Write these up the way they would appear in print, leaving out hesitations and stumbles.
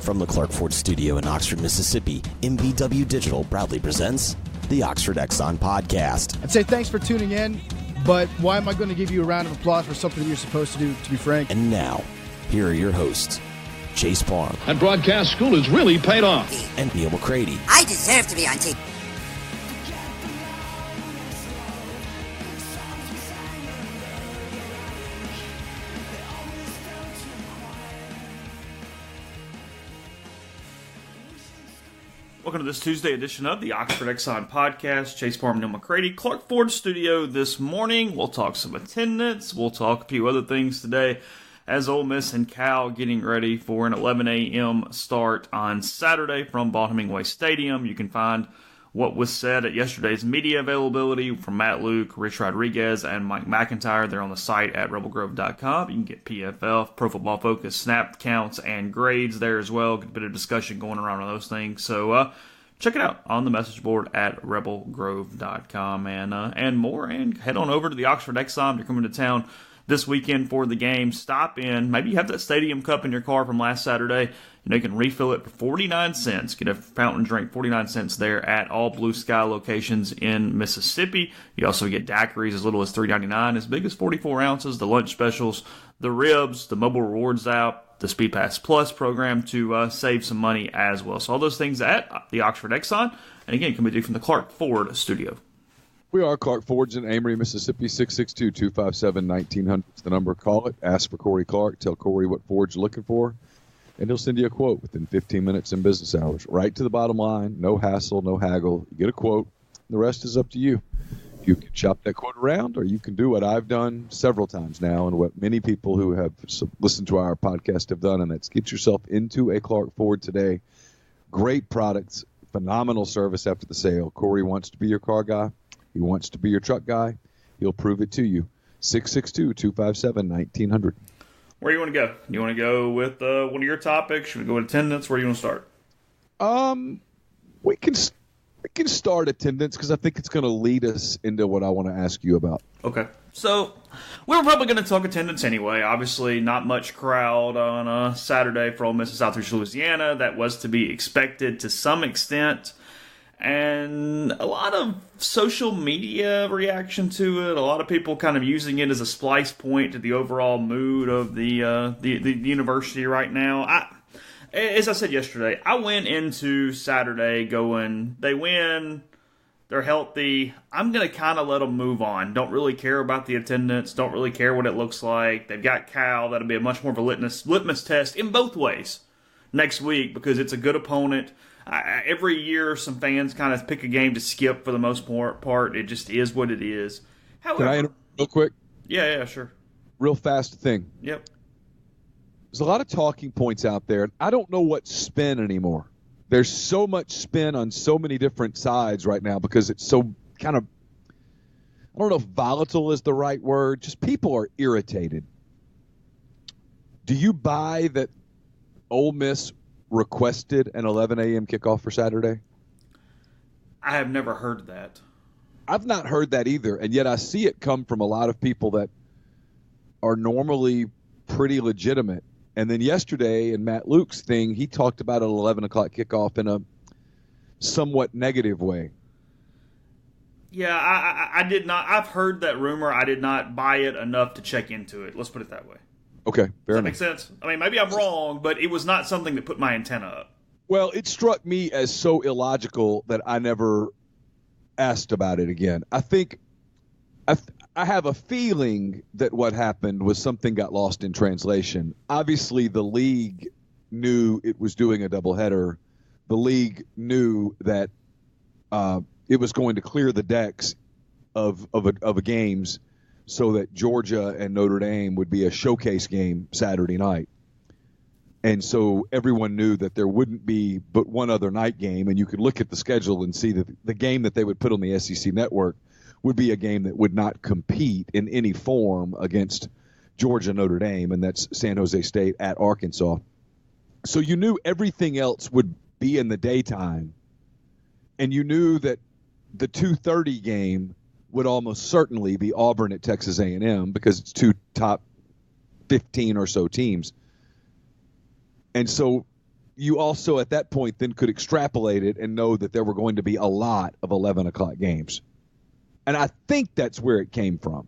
From the Clark Ford Studio in Oxford, Mississippi, MVW Digital proudly presents the Oxford Exxon Podcast. I'd say thanks for tuning in, but why am I going to give you a round of applause for something you're supposed to do, to be frank? And now, here are your hosts, Chase Parham. And broadcast school has really paid off. And Neal McCready. I deserve to be on TV. Welcome to this Tuesday edition of the Oxford Exxon Podcast. Chase Parham and Neal McCready, Clark Ford Studio this morning. We'll talk some attendance. We'll talk a few other things today as Ole Miss and Cal getting ready for an 11 a.m. start on Saturday from Vaught Hemingway Stadium. You can find what was said at yesterday's media availability from Matt Luke, Rich Rodriguez, and Mike McIntyre. They're on the site at rebelgrove.com. You can get PFF, Pro Football Focus, snap counts, and grades there as well. Get a bit of discussion going around on those things. So check it out on the message board at rebelgrove.com and more. And head on over to the Oxford Exxon. You're coming to town this weekend for the game. Stop in. Maybe you have that Stadium Cup in your car from last Saturday. You can refill it for 49 cents. Get a fountain drink, 49 cents there at all Blue Sky locations in Mississippi. You also get daiquiris as little as $3.99, as big as 44 ounces, the lunch specials, the ribs, the mobile rewards app, the Speed Pass Plus program to save some money as well. So all those things at the Oxford Exxon. And again, can be done from the Clark Ford Studio. We are Clark Ford's in Amory, Mississippi, 662-257-1900. It's the number. Call it. Ask for Corey Clark. Tell Corey what Ford you're looking for, and he'll send you a quote within 15 minutes in business hours. Right to the bottom line. No hassle, no haggle. You get a quote. The rest is up to you. You can shop that quote around, or you can do what I've done several times now and what many people who have listened to our podcast have done, and that's get yourself into a Clark Ford today. Great products, phenomenal service after the sale. Corey wants to be your car guy. He wants to be your truck guy. He'll prove it to you. 662-257-1900. Where do you want to go? You want to go with one of your topics? Should we go with attendance? Where do you want to start? We can start attendance because I think it's going to lead us into what I want to ask you about. Okay. So we were probably going to talk attendance anyway. Obviously, not much crowd on Saturday for Ole Miss in Southeast Louisiana. That was to be expected to some extent. And a lot of social media reaction to it. A lot of people kind of using it as a splice point to the overall mood of the university right now. As I said yesterday, I went into Saturday going, they win, they're healthy. I'm going to kind of let them move on. Don't really care about the attendance. Don't really care what it looks like. They've got Cal. That'll be a much more of a litmus test in both ways next week because it's a good opponent. Every year, some fans kind of pick a game to skip for the most part. It just is what it is. However, can I interrupt real quick? Yeah, sure. Real fast thing. Yep. There's a lot of talking points out there. I don't know what spin anymore. There's so much spin on so many different sides right now because it's so kind of, I don't know if volatile is the right word. Just people are irritated. Do you buy that Ole Miss requested an 11 a.m. kickoff for Saturday? I have never heard that. I've not heard that either, and yet I see it come from a lot of people that are normally pretty legitimate. And then yesterday in Matt Luke's thing, he talked about an 11 o'clock kickoff in a somewhat negative way. Yeah, I did not. I've heard that rumor. I did not buy it enough to check into it. Let's put it that way. Okay, fair enough. Does that make sense? I mean, maybe I'm wrong, but it was not something that put my antenna up. Well, it struck me as so illogical that I never asked about it again. I think I have a feeling that what happened was something got lost in translation. Obviously, the league knew it was doing a doubleheader. The league knew that it was going to clear the decks of games so that Georgia and Notre Dame would be a showcase game Saturday night. And so everyone knew that there wouldn't be but one other night game, and you could look at the schedule and see that the game that they would put on the SEC network would be a game that would not compete in any form against Georgia, Notre Dame, and that's San Jose State at Arkansas. So you knew everything else would be in the daytime, and you knew that the 2:30 game would almost certainly be Auburn at Texas A&M because it's two top 15 or so teams. And so you also at that point then could extrapolate it and know that there were going to be a lot of 11 o'clock games. And I think that's where it came from.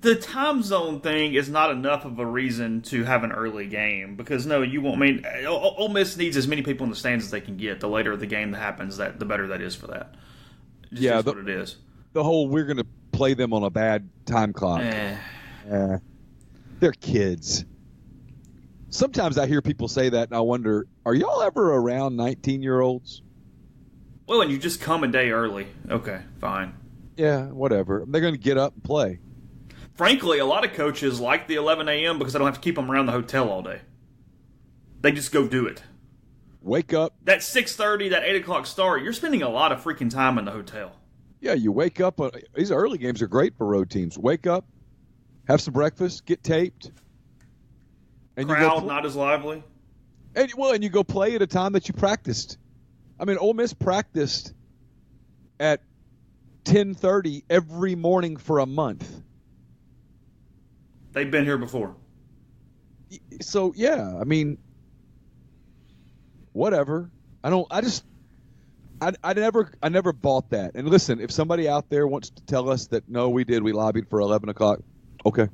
The time zone thing is not enough of a reason to have an early game because you won't. I mean, Ole Miss needs as many people in the stands as they can get. The later the game that happens, the better that is for that. It just is what it is. The whole we're going to play them on a bad time clock. They're kids. Sometimes I hear people say that, and I wonder, are y'all ever around 19-year-olds? Well, and you just come a day early. Okay, fine. Yeah, whatever. They're going to get up and play. Frankly, a lot of coaches like the 11 a.m. because they don't have to keep them around the hotel all day. They just go do it. Wake up. That 6:30, that 8 o'clock start, you're spending a lot of freaking time in the hotel. Yeah, you wake up. These early games are great for road teams. Wake up, have some breakfast, get taped. And crowd not as lively. And you go play at a time that you practiced. I mean, Ole Miss practiced at 10:30 every morning for a month. They've been here before. So, yeah, I mean, whatever. I never bought that. And listen, if somebody out there wants to tell us that, no, we lobbied for 11 o'clock, okay.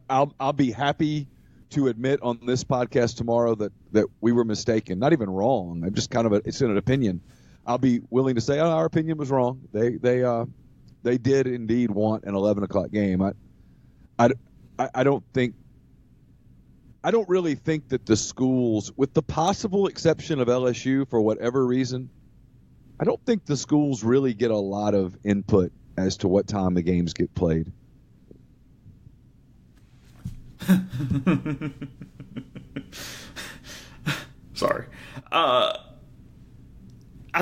I'll be happy to admit on this podcast tomorrow that we were mistaken. Not even wrong. I'm just it's an opinion. I'll be willing to say, our opinion was wrong. They did indeed want an 11 o'clock game. I don't really think that the schools, with the possible exception of LSU for whatever reason, I don't think the schools really get a lot of input as to what time the games get played. Sorry. I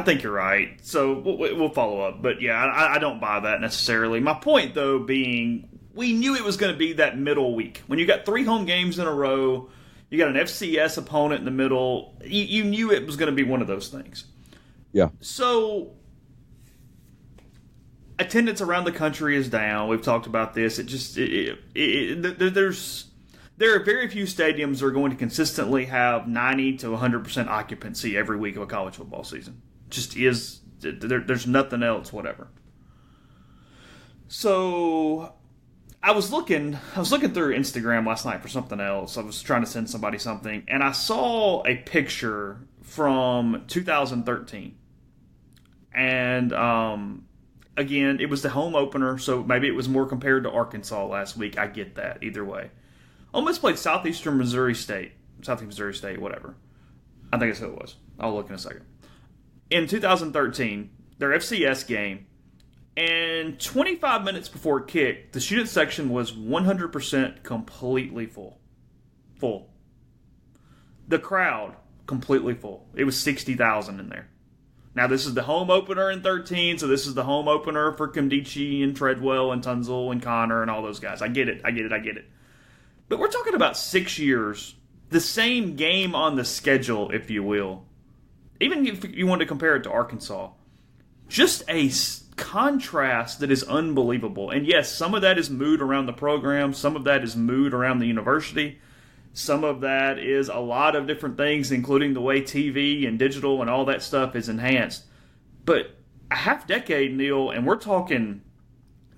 think you're right. So we'll follow up. But yeah, I don't buy that necessarily. My point, though, being we knew it was going to be that middle week. When you got 3 home games in a row, you got an FCS opponent in the middle, you knew it was going to be one of those things. Yeah. So attendance around the country is down. We've talked about this. There are very few stadiums that are going to consistently have 90 to 100% occupancy every week of a college football season. Just is. There's nothing else, whatever. So I was looking through Instagram last night for something else. I was trying to send somebody something, and I saw a picture from 2013. And again, it was the home opener, so maybe it was more compared to Arkansas last week. I get that either way. Ole Miss played Southeast Missouri State, whatever. I think that's who it was. I'll look in a second. In 2013, their FCS game, and 25 minutes before kick, the student section was 100% completely full. Full. The crowd, completely full. It was 60,000 in there. Now, this is the home opener in 13, so this is the home opener for Kimdichie and Treadwell and Tunzel and Connor and all those guys. I get it. But we're talking about 6 years, the same game on the schedule, if you will. Even if you want to compare it to Arkansas, just a contrast that is unbelievable. And yes, some of that is mood around the program, some of that is mood around the university, some of that is a lot of different things, including the way TV and digital and all that stuff is enhanced. But a half decade, Neil, and we're talking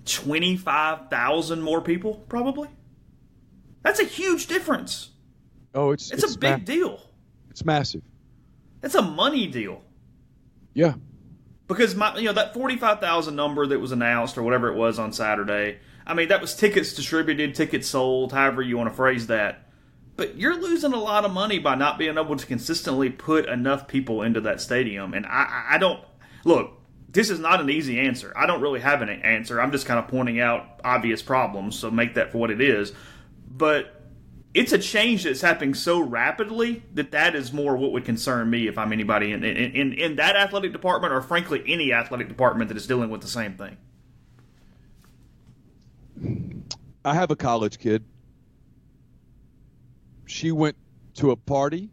25,000 more people, probably. That's a huge difference. Oh, it's a big deal. It's massive. It's a money deal. Yeah. Because that 45,000 number that was announced or whatever it was on Saturday, I mean, that was tickets distributed, tickets sold, however you want to phrase that. But you're losing a lot of money by not being able to consistently put enough people into that stadium. And I don't look. This is not an easy answer. I don't really have an answer. I'm just kind of pointing out obvious problems, so make that for what it is. But it's a change that's happening so rapidly that is more what would concern me if I'm anybody in that athletic department or, frankly, any athletic department that is dealing with the same thing. I have a college kid. She went to a party.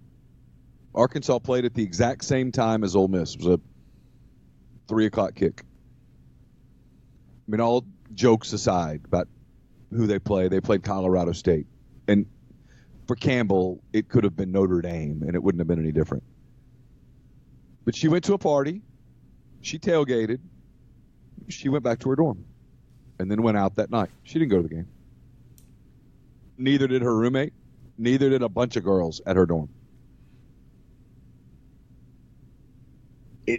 Arkansas played at the exact same time as Ole Miss. It was a 3 o'clock kick. I mean, all jokes aside about who they played Colorado State. And for Campbell, it could have been Notre Dame, and it wouldn't have been any different. But she went to a party. She tailgated. She went back to her dorm and then went out that night. She didn't go to the game. Neither did her roommate. Neither did a bunch of girls at her dorm.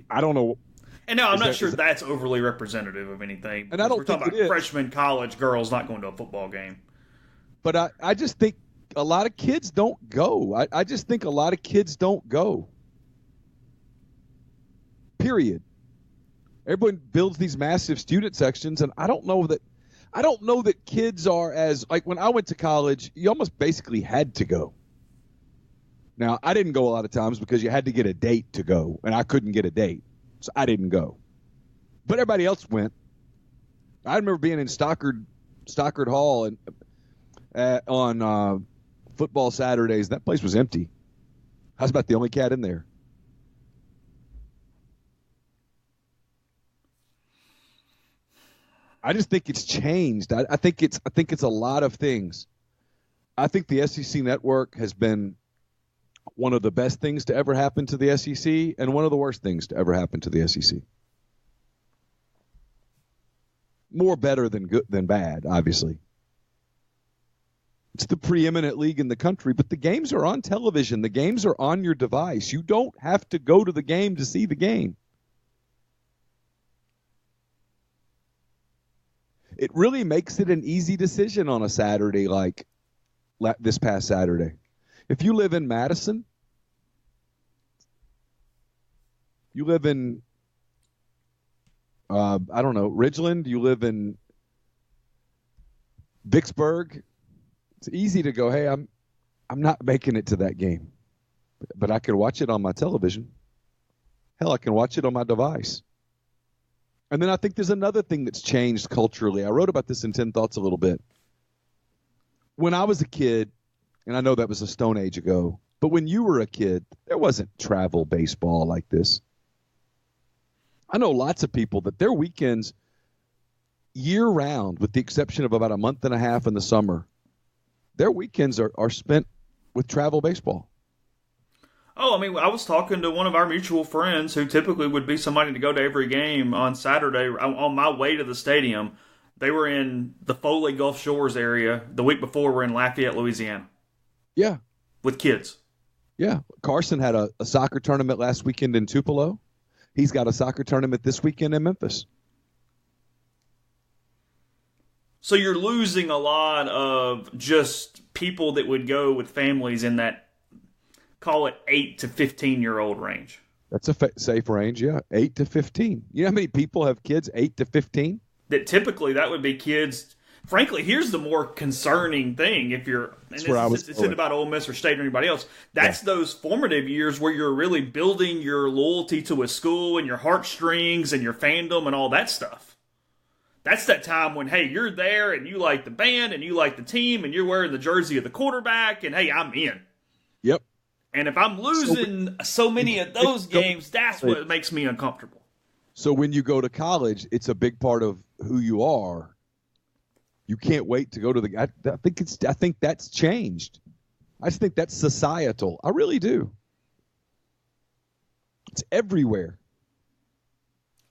I don't know. And no, I'm not sure that's overly representative of anything. And I don't We're talking think about it is. freshman college girls not going to a football game. But I just think a lot of kids don't go. I just think a lot of kids don't go. Period. Everyone builds these massive student sections, and I don't know that kids are as, like, when I went to college, you almost basically had to go. Now, I didn't go a lot of times because you had to get a date to go, and I couldn't get a date, so I didn't go. But everybody else went. I remember being in Stockard Hall and on football Saturdays. That place was empty. I was about the only cat in there. I just think it's changed. I think it's a lot of things. I think the SEC network has been one of the best things to ever happen to the SEC and one of the worst things to ever happen to the SEC. More better than good than bad, obviously. It's the preeminent league in the country, but the games are on television. The games are on your device. You don't have to go to the game to see the game. It really makes it an easy decision on a Saturday like this past Saturday. If you live in Madison, you live in, Ridgeland, you live in Vicksburg, it's easy to go, hey, I'm not making it to that game, but I can watch it on my television. Hell, I can watch it on my device. And then I think there's another thing that's changed culturally. I wrote about this in 10 Thoughts a little bit. When I was a kid, and I know that was a stone age ago, but when you were a kid, there wasn't travel baseball like this. I know lots of people that their weekends year-round, with the exception of about a month and a half in the summer, their weekends are spent with travel baseball. Oh, I mean, I was talking to one of our mutual friends who typically would be somebody to go to every game on Saturday. On my way to the stadium, they were in the Foley Gulf Shores area. The week before, we're in Lafayette, Louisiana. Yeah. With kids. Yeah. Carson had a soccer tournament last weekend in Tupelo. He's got a soccer tournament this weekend in Memphis. So you're losing a lot of just people that would go with families in that, call it 8 to 15-year-old range. That's a safe range, yeah. 8 to 15. You know how many people have kids 8 to 15? That typically that would be kids. Frankly, here's the more concerning thing. If you're, and it's not about Ole Miss or State or anybody else. That's those formative years where you're really building your loyalty to a school and your heartstrings and your fandom and all that stuff. That's that time when, hey, you're there and you like the band and you like the team and you're wearing the jersey of the quarterback and, hey, I'm in. Yep. And if I'm losing so many of those games, that's what makes me uncomfortable. So when you go to college, it's a big part of who you are. You can't wait to go to the. I think that's changed. I just think that's societal. I really do. It's everywhere.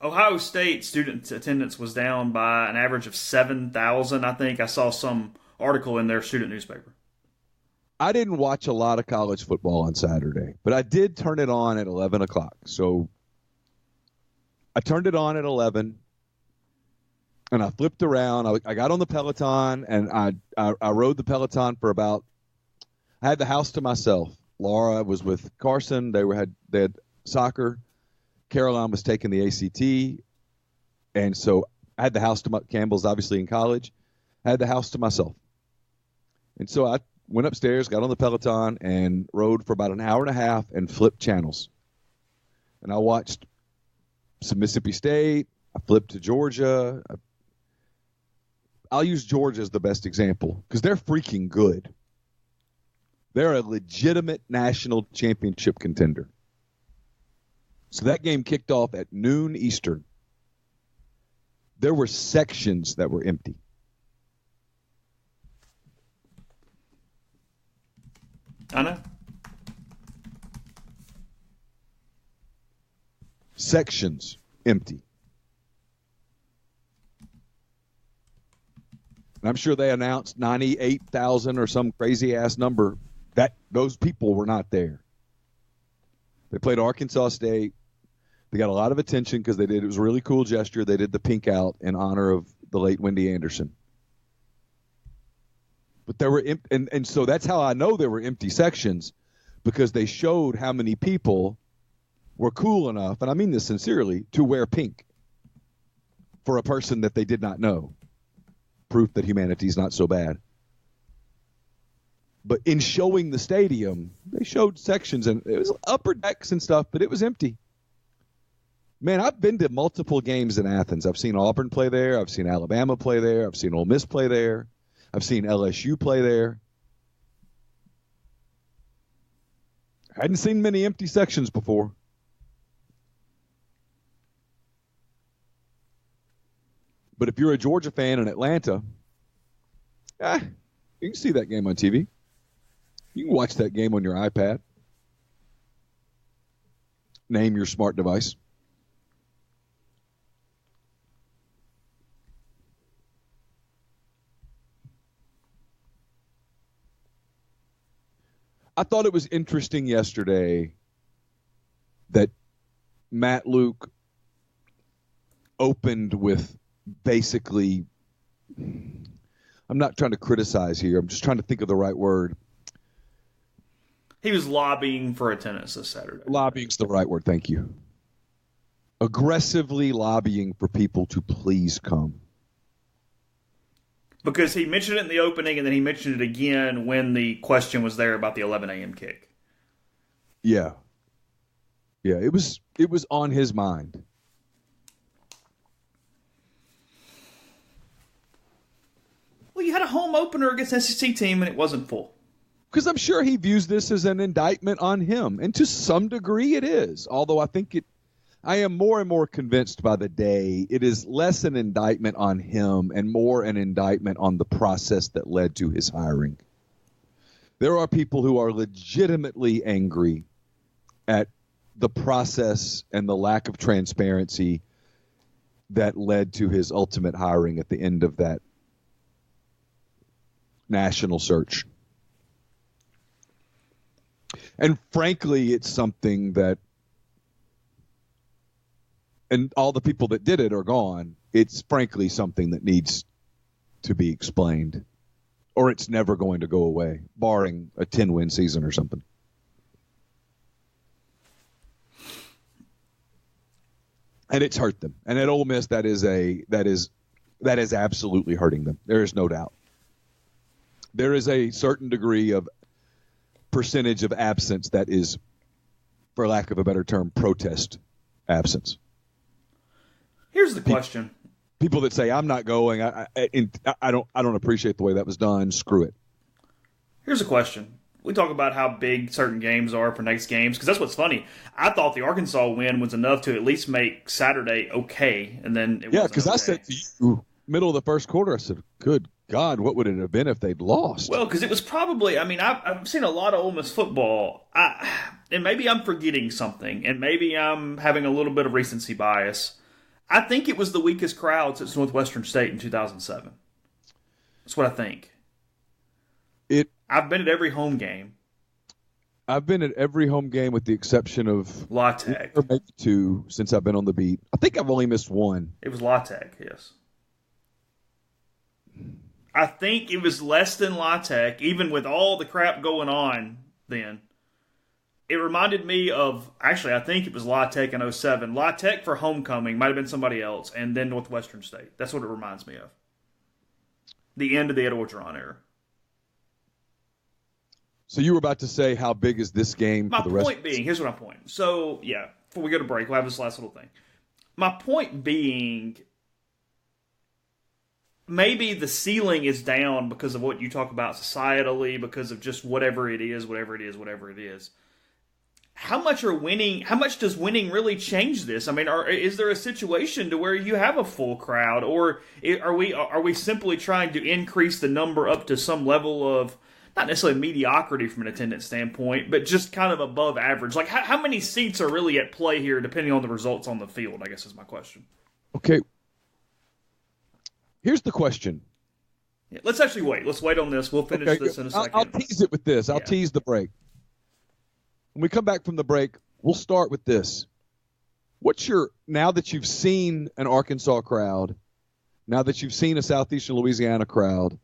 Ohio State student attendance was down by an average of 7,000. I think I saw some article in their student newspaper. I didn't watch a lot of college football on Saturday, but I did turn it on at 11 o'clock. So I turned it on at 11, and I flipped around. I got on the Peloton, and I rode the Peloton for about – I had the house to myself. Laura was with Carson. They had soccer. Caroline was taking the ACT, and so I had the house to Campbell's obviously in college. I had the house to myself. And so I went upstairs, got on the Peloton, and rode for about an hour and a half and flipped channels. And I watched some Mississippi State. I flipped to Georgia. I'll use Georgia as the best example because they're freaking good. They're a legitimate national championship contender. So that game kicked off at noon Eastern. There were sections that were empty. I know. Sections empty. And I'm sure they announced 98,000 or some crazy ass number. That those people were not there. They played Arkansas State. They got a lot of attention because it was a really cool gesture. They did the pink out in honor of the late Wendy Anderson. But there were and so that's how I know there were empty sections, because they showed how many people were cool enough, and I mean this sincerely, to wear pink for a person that they did not know. Proof that humanity is not so bad. But in showing the stadium, they showed sections, and it was upper decks and stuff, but it was empty. Man, I've been to multiple games in Athens. I've seen Auburn play there. I've seen Alabama play there. I've seen Ole Miss play there. I've seen LSU play there. I hadn't seen many empty sections before. But if you're a Georgia fan in Atlanta, you can see that game on TV. You can watch that game on your iPad. Name your smart device. I thought it was interesting yesterday that Matt Luke opened with basically, I'm not trying to criticize here. I'm just trying to think of the right word. He was lobbying for attendance this Saturday. Lobbying's the right word. Thank you. Aggressively lobbying for people to please come. Because he mentioned it in the opening, and then he mentioned it again when the question was there about the 11 a.m. kick. Yeah. Yeah, it was on his mind. Well, you had a home opener against an SEC team, and it wasn't full. Because I'm sure he views this as an indictment on him. And to some degree it is. Although I am more and more convinced by the day it is less an indictment on him and more an indictment on the process that led to his hiring. There are people who are legitimately angry at the process and the lack of transparency that led to his ultimate hiring at the end of that national search. And frankly, it's something that, and all the people that did it are gone, it's frankly something that needs to be explained, or it's never going to go away, barring a 10-win season or something. And it's hurt them. And at Ole Miss, that is absolutely hurting them. There is no doubt. There is a certain degree of percentage of absence that is, for lack of a better term, protest absence. Here's the question. People that say, I'm not going, I don't appreciate the way that was done, screw it. Here's a question. We talk about how big certain games are for next games, because that's what's funny. I thought the Arkansas win was enough to at least make Saturday okay, and then it wasn't. Yeah, because I said to you, middle of the first quarter, I said, good God, what would it have been if they'd lost? Well, because it was probably, I've seen a lot of Ole Miss football, and maybe I'm forgetting something, and maybe I'm having a little bit of recency bias. I think it was the weakest crowd since Northwestern State in 2007. That's what I think. I've been at every home game. I've been at every home game with the exception of La Tech. Or maybe two since I've been on the beat. I think I've only missed one. It was La Tech, yes. I think it was less than La Tech, even with all the crap going on then. It reminded me of, actually, I think it was La Tech in 07. La Tech for homecoming, might have been somebody else, and then Northwestern State. That's what it reminds me of. The end of the Ed Orgeron era. So you were about to say, how big is this game for the rest? My point being, here's what I'm pointing. So, yeah, before we go to break, we'll have this last little thing. My point being, maybe the ceiling is down because of what you talk about societally, because of just whatever it is. How much does winning really change this? Is there a situation to where you have a full crowd, or are we simply trying to increase the number up to some level of not necessarily mediocrity from an attendance standpoint, but just kind of above average. Like, how many seats are really at play here, depending on the results on the field, I guess is my question. Okay. Here's the question. Yeah, let's actually wait. Let's wait on this. We'll finish this in a second. I'll tease it with this. I'll tease the break. When we come back from the break, we'll start with this. Now that you've seen an Arkansas crowd, now that you've seen a Southeastern Louisiana crowd,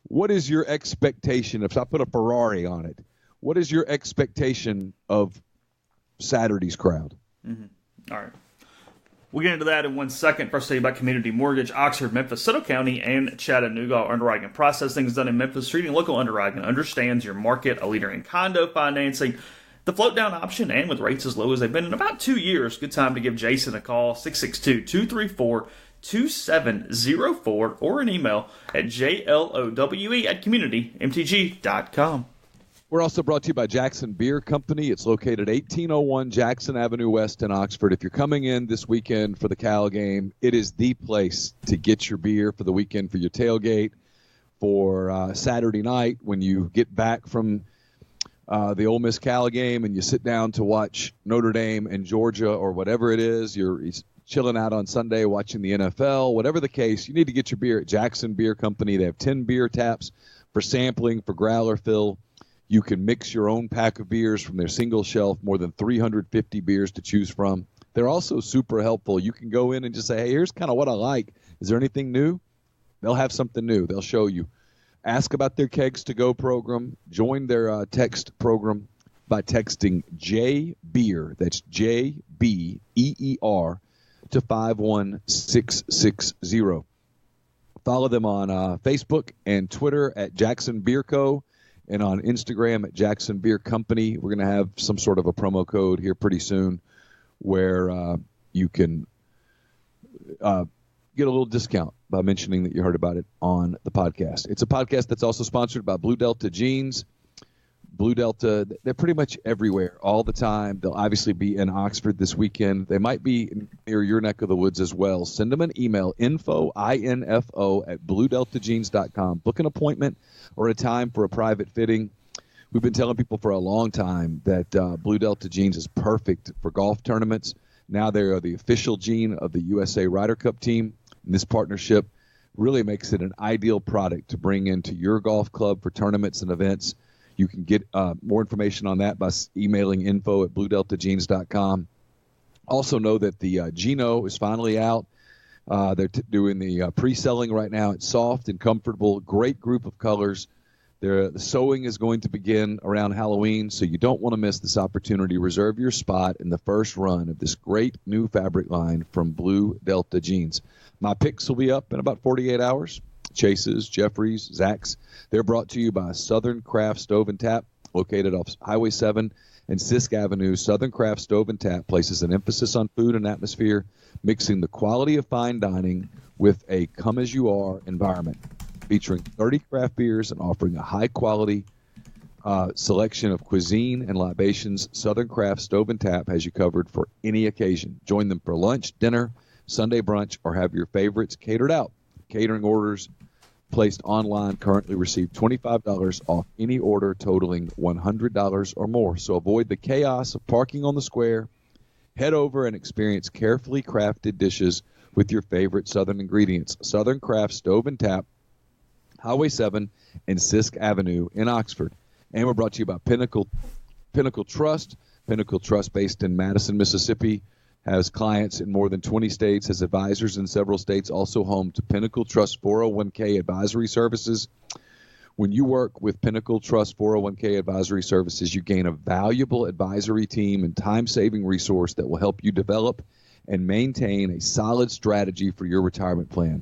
what is your expectation? If I put a Ferrari on it, what is your expectation of Saturday's crowd? Mm-hmm. All right. We'll get into that in 1 second. First, tell you about Community Mortgage, Oxford, Memphis, Soto County, and Chattanooga. Our underwriting and processing is done in Memphis. Treating local underwriting understands your market, a leader in condo financing, the float down option, and with rates as low as they've been in about 2 years. Good time to give Jason a call, 662-234-2704, or an email at jlowe@communitymtg.com. We're also brought to you by Jackson Beer Company. It's located 1801 Jackson Avenue West in Oxford. If you're coming in this weekend for the Cal game, it is the place to get your beer for the weekend, for your tailgate, for Saturday night when you get back from the Ole Miss Cal game and you sit down to watch Notre Dame and Georgia or whatever it is. You're chilling out on Sunday watching the NFL. Whatever the case, you need to get your beer at Jackson Beer Company. They have 10 beer taps for sampling, for growler fill. You can mix your own pack of beers from their single shelf, more than 350 beers to choose from. They're also super helpful. You can go in and just say, hey, here's kind of what I like. Is there anything new? They'll have something new. They'll show you. Ask about their Kegs to Go program. Join their text program by texting JBEER, that's JBEER, to 51660. Follow them on Facebook and Twitter at Jackson Beer Co., and on Instagram at Jackson Beer Company. We're going to have some sort of a promo code here pretty soon where you can get a little discount by mentioning that you heard about it on the podcast. It's a podcast that's also sponsored by Blue Delta Jeans. Blue Delta, they're pretty much everywhere all the time. They'll obviously be in Oxford this weekend. They might be near your neck of the woods as well. Send them an email, info at bluedeltajeans.com. Book an appointment or a time for a private fitting. We've been telling people for a long time that Blue Delta Jeans is perfect for golf tournaments. Now they are the official jean of the USA Ryder Cup team. And this partnership really makes it an ideal product to bring into your golf club for tournaments and events. You can get more information on that by emailing info at bluedeltajeans.com. Also know that the Gino is finally out. They're doing the pre-selling right now. It's soft and comfortable, great group of colors. The sewing is going to begin around Halloween, so you don't want to miss this opportunity. Reserve your spot in the first run of this great new fabric line from Blue Delta Jeans. My picks will be up in about 48 hours. Chase's, Jeffrey's, Zach's. They're brought to you by Southern Craft Stove and Tap, located off Highway 7 and Sisk Avenue. Southern Craft Stove and Tap places an emphasis on food and atmosphere, mixing the quality of fine dining with a come-as-you-are environment, featuring 30 craft beers and offering a high-quality selection of cuisine and libations. Southern Craft Stove and Tap has you covered for any occasion. Join them for lunch, dinner, Sunday brunch, or have your favorites catered out. Catering orders placed online currently receive $25 off any order totaling $100 or more. So avoid the chaos of parking on the square. Head over and experience carefully crafted dishes with your favorite Southern ingredients. Southern Craft Stove and Tap, Highway 7 and Sisk Avenue in Oxford. And we're brought to you by Pinnacle Trust. Pinnacle Trust, based in Madison, Mississippi, has clients in more than 20 states, has advisors in several states, also home to Pinnacle Trust 401k advisory services. When you work with Pinnacle Trust 401k advisory services, you gain a valuable advisory team and time-saving resource that will help you develop and maintain a solid strategy for your retirement plan.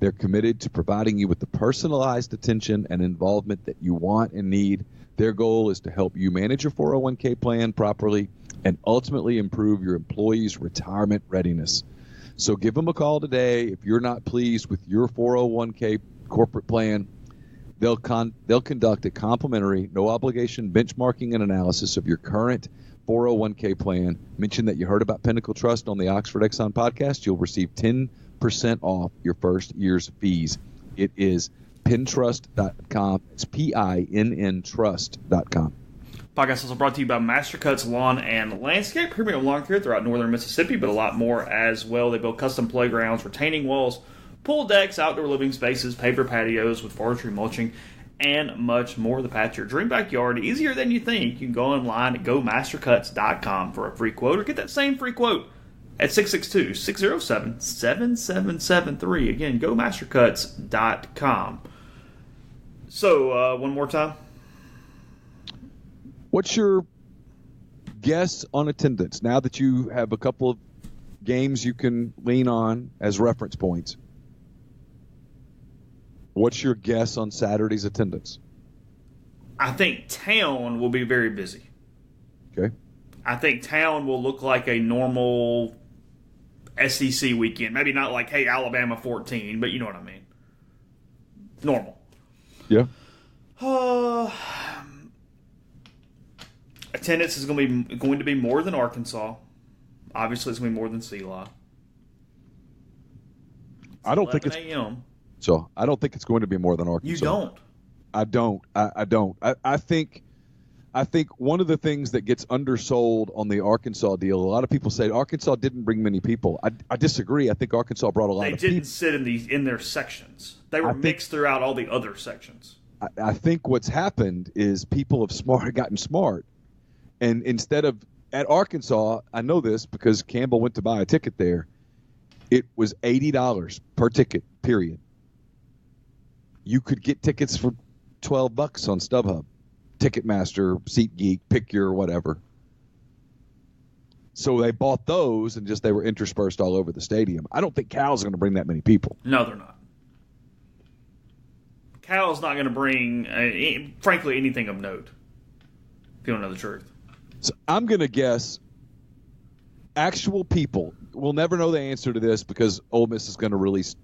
They're committed to providing you with the personalized attention and involvement that you want and need. Their goal is to help you manage your 401k plan properly and ultimately improve your employees' retirement readiness. So give them a call today. If you're not pleased with your 401k corporate plan, they'll conduct a complimentary, no-obligation benchmarking and analysis of your current 401k plan. Mention that you heard about Pinnacle Trust on the Oxford Exxon podcast. You'll receive 10% off your first year's fees. It is PinnTrust.com. It's PINN Trust.com. Podcast also brought to you by MasterCuts Lawn and Landscape, premium lawn care throughout northern Mississippi, but a lot more as well. They build custom playgrounds, retaining walls, pool decks, outdoor living spaces, paver patios with forestry mulching, and much more. The path to your dream backyard, easier than you think. You can go online at gomastercuts.com for a free quote, or get that same free quote at 662-607-7773. Again, gomastercuts.com. So, one more time. What's your guess on attendance now that you have a couple of games you can lean on as reference points? What's your guess on Saturday's attendance? I think town will be very busy. Okay. I think town will look like a normal SEC weekend. Maybe not like, hey, Alabama 14, but you know what I mean. Normal. Yeah. Attendance is going to be more than Arkansas. Obviously, it's going to be more than CELA. I don't think it's a.m. So I don't think it's going to be more than Arkansas. You don't. I don't. I don't. I think one of the things that gets undersold on the Arkansas deal, a lot of people say Arkansas didn't bring many people. I disagree. I think Arkansas brought a lot of people. They didn't sit in their sections. They were mixed throughout all the other sections. I think what's happened is people have gotten smart. And instead of at Arkansas, I know this because Campbell went to buy a ticket there. It was $80 per ticket, period. You could get tickets for $12 on StubHub, Ticketmaster, SeatGeek, pick your whatever. So they bought those and they were interspersed all over the stadium. I don't think Cal's going to bring that many people. No, they're not. Cal's not going to bring, frankly, anything of note. If you don't know the truth. So I'm going to guess actual people. We'll never know the answer to this because Ole Miss is going to release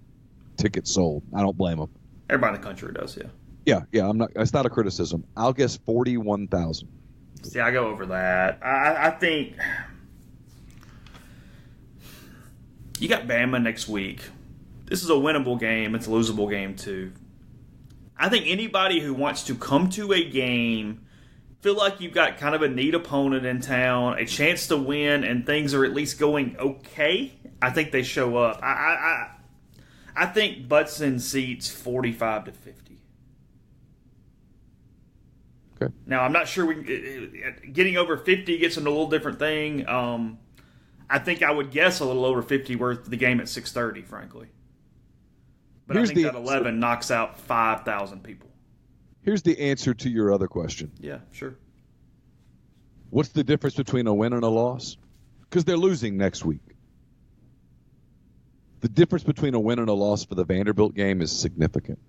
tickets sold. I don't blame them. Everybody in the country does, yeah. Yeah. I'm not. It's not a criticism. I'll guess 41,000. See, I go over that. I think you got Bama next week. This is a winnable game. It's a losable game too. I think anybody who wants to come to a game, feel like you've got kind of a neat opponent in town, a chance to win, and things are at least going okay, I think they show up. I think Butson seats 45 to 50. Okay. Now, I'm not sure getting over 50 gets into a little different thing. I think I would guess a little over 50 worth the game at 6:30, frankly. But I think that 11 knocks out 5,000 people. Here's the answer to your other question. Yeah, sure. What's the difference between a win and a loss? Because they're losing next week. The difference between a win and a loss for the Vanderbilt game is significant.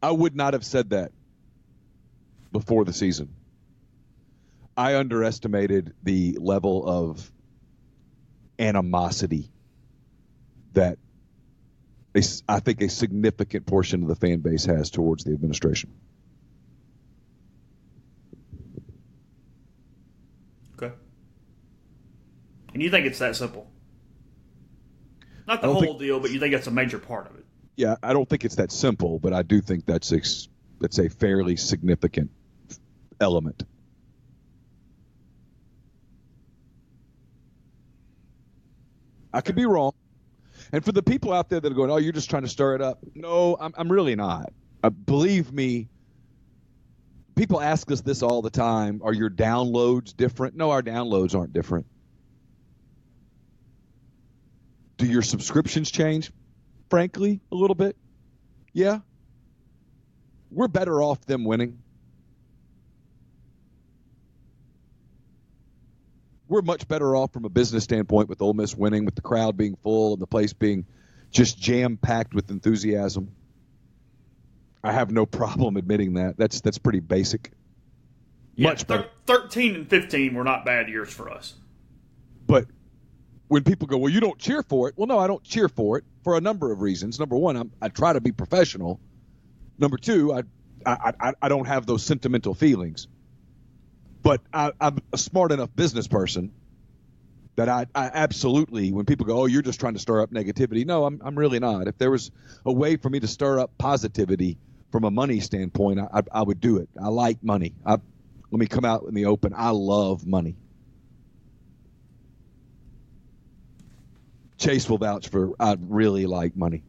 I would not have said that before the season. I underestimated the level of animosity that I think a significant portion of the fan base has towards the administration. Okay. And you think it's that simple? Not the whole deal, but you think it's a major part of it. Yeah, I don't think it's that simple, but I do think that's a fairly significant element. I could be wrong. And for the people out there that are going, oh, you're just trying to stir it up. No, I'm really not. Believe me, people ask us this all the time. Are your downloads different? No, our downloads aren't different. Do your subscriptions change? Frankly, a little bit. Yeah. We're better off them winning. We're much better off from a business standpoint with Ole Miss winning, with the crowd being full and the place being just jam-packed with enthusiasm. I have no problem admitting that. That's pretty basic. Yeah, Much better. 13 and 15 were not bad years for us. But when people go, well, you don't cheer for it. Well, no, I don't cheer for it for a number of reasons. Number one, I try to be professional. Number two, I don't have those sentimental feelings. But I'm a smart enough business person that I absolutely, when people go, oh, you're just trying to stir up negativity. No, I'm really not. If there was a way for me to stir up positivity from a money standpoint, I would do it. I like money. Let me come out in the open. I love money. Chase will vouch for I really like money.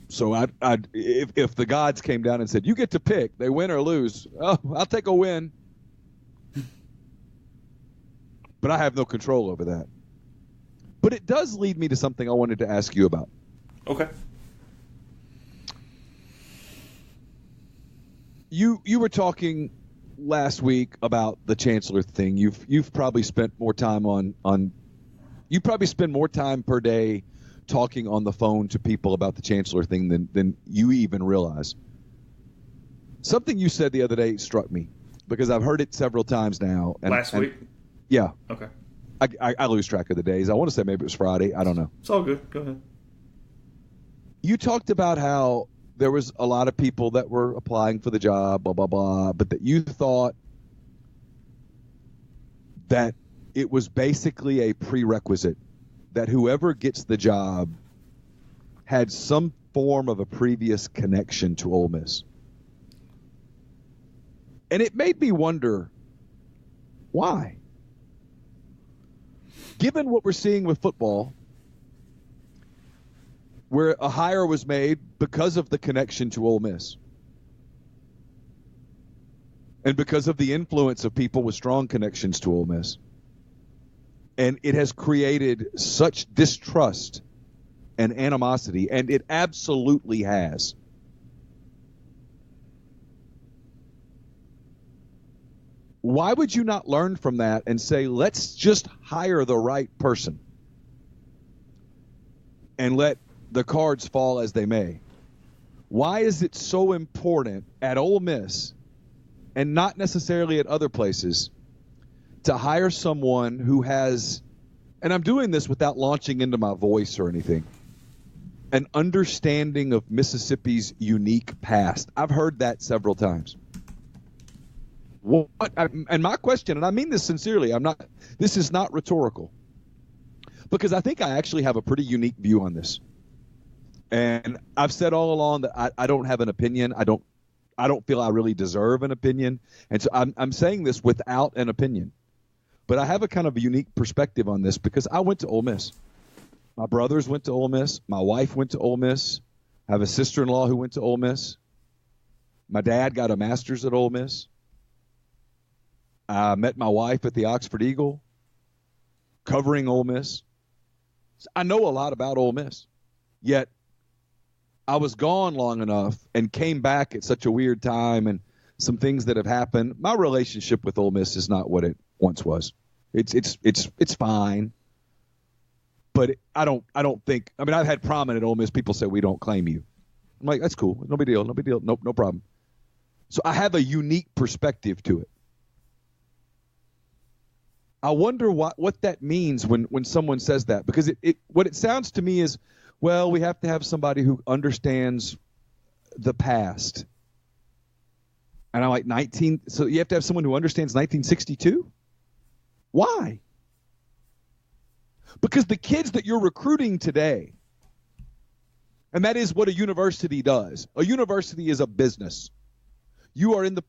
So if the gods came down and said, you get to pick, they win or lose, oh, I'll take a win. But I have no control over that. But it does lead me to something I wanted to ask you about. Okay. You were talking last week about the chancellor thing. You've probably spent more time you probably spend more time per day talking on the phone to people about the chancellor thing than you even realize. Something you said the other day struck me because I've heard it several times now. Last week? Yeah. Okay. I lose track of the days. I want to say maybe it was Friday. I don't know. It's all good. Go ahead. You talked about how there was a lot of people that were applying for the job, blah, blah, blah, but that you thought that it was basically a prerequisite that whoever gets the job had some form of a previous connection to Ole Miss. And it made me wonder, why? Given what we're seeing with football, where a hire was made because of the connection to Ole Miss and because of the influence of people with strong connections to Ole Miss, and it has created such distrust and animosity, and it absolutely has. Why would you not learn from that and say, let's just hire the right person and let the cards fall as they may? Why is it so important at Ole Miss and not necessarily at other places to hire someone who has, and I'm doing this without launching into my voice or anything, an understanding of Mississippi's unique past? I've heard that several times. And my question, and I mean this sincerely, this is not rhetorical, because I think I actually have a pretty unique view on this. And I've said all along that I don't have an opinion. I don't feel I really deserve an opinion. And so I'm saying this without an opinion. But I have a kind of a unique perspective on this because I went to Ole Miss. My brothers went to Ole Miss. My wife went to Ole Miss. I have a sister-in-law who went to Ole Miss. My dad got a master's at Ole Miss. I met my wife at the Oxford Eagle, covering Ole Miss. I know a lot about Ole Miss, yet I was gone long enough and came back at such a weird time, and some things that have happened. My relationship with Ole Miss is not what it once was. It's fine, but I don't think. I mean, I've had prominent Ole Miss people say we don't claim you. I'm like, that's cool, no big deal, nope, no problem. So I have a unique perspective to it. I wonder what that means when someone says that, because what it sounds to me is, well, we have to have somebody who understands the past. And I'm like, so you have to have someone who understands 1962? Why? Because the kids that you're recruiting today, and that is what a university does. A university is a business. You are in the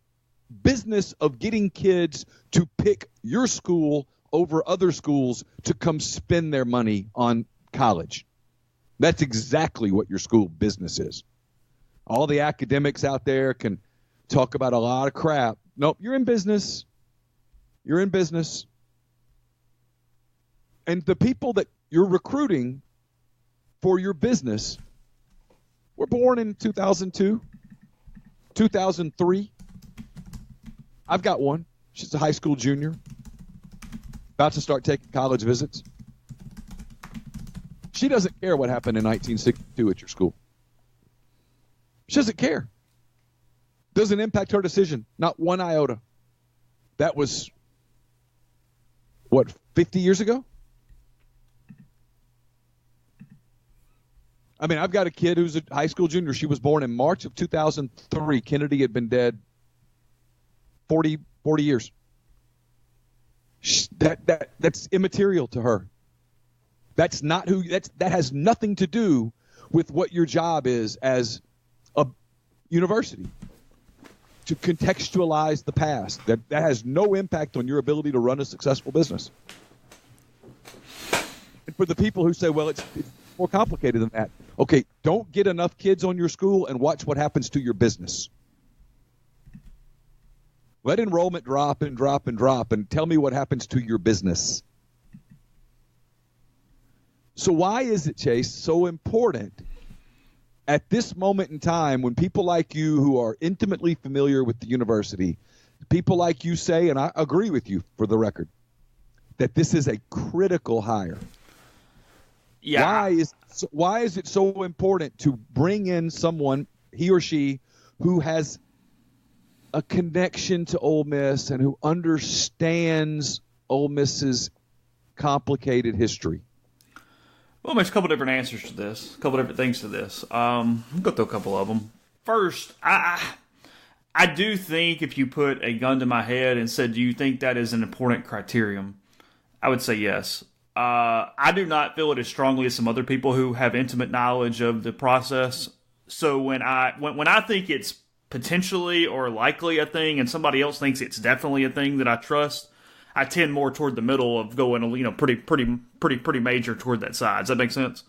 business of getting kids to pick your school over other schools to come spend their money on college. That's exactly what your school business is. All the academics out there can talk about a lot of crap. Nope, you're in business. You're in business. And the people that you're recruiting for your business were born in 2002, 2003. I've got one. She's a high school junior, about to start taking college visits. She doesn't care what happened in 1962 at your school. She doesn't care. Doesn't impact her decision, not one iota. That was, 50 years ago? I mean, I've got a kid who's a high school junior. She was born in March of 2003. Kennedy had been dead 40 40 years. That's immaterial to her. That has nothing to do with what your job is as a university. To contextualize the past. That has no impact on your ability to run a successful business. And for the people who say, well, it's more complicated than that. Okay, don't get enough kids on your school and watch what happens to your business. Let enrollment drop and drop and drop and tell me what happens to your business. So why is it, Chase, so important at this moment in time when people like you who are intimately familiar with the university, people like you say, and I agree with you for the record, that this is a critical hire? Yeah. Why is it so important to bring in someone, he or she, who has a connection to Ole Miss and who understands Ole Miss's complicated history? Well, there's a couple different answers to this, a couple different things to this. I'll go through a couple of them. First, I do think if you put a gun to my head and said, do you think that is an important criterion? I would say yes. I do not feel it as strongly as some other people who have intimate knowledge of the process. So when I think it's potentially or likely a thing and somebody else thinks it's definitely a thing that I trust, I tend more toward the middle of going, pretty major toward that side. Does that make sense?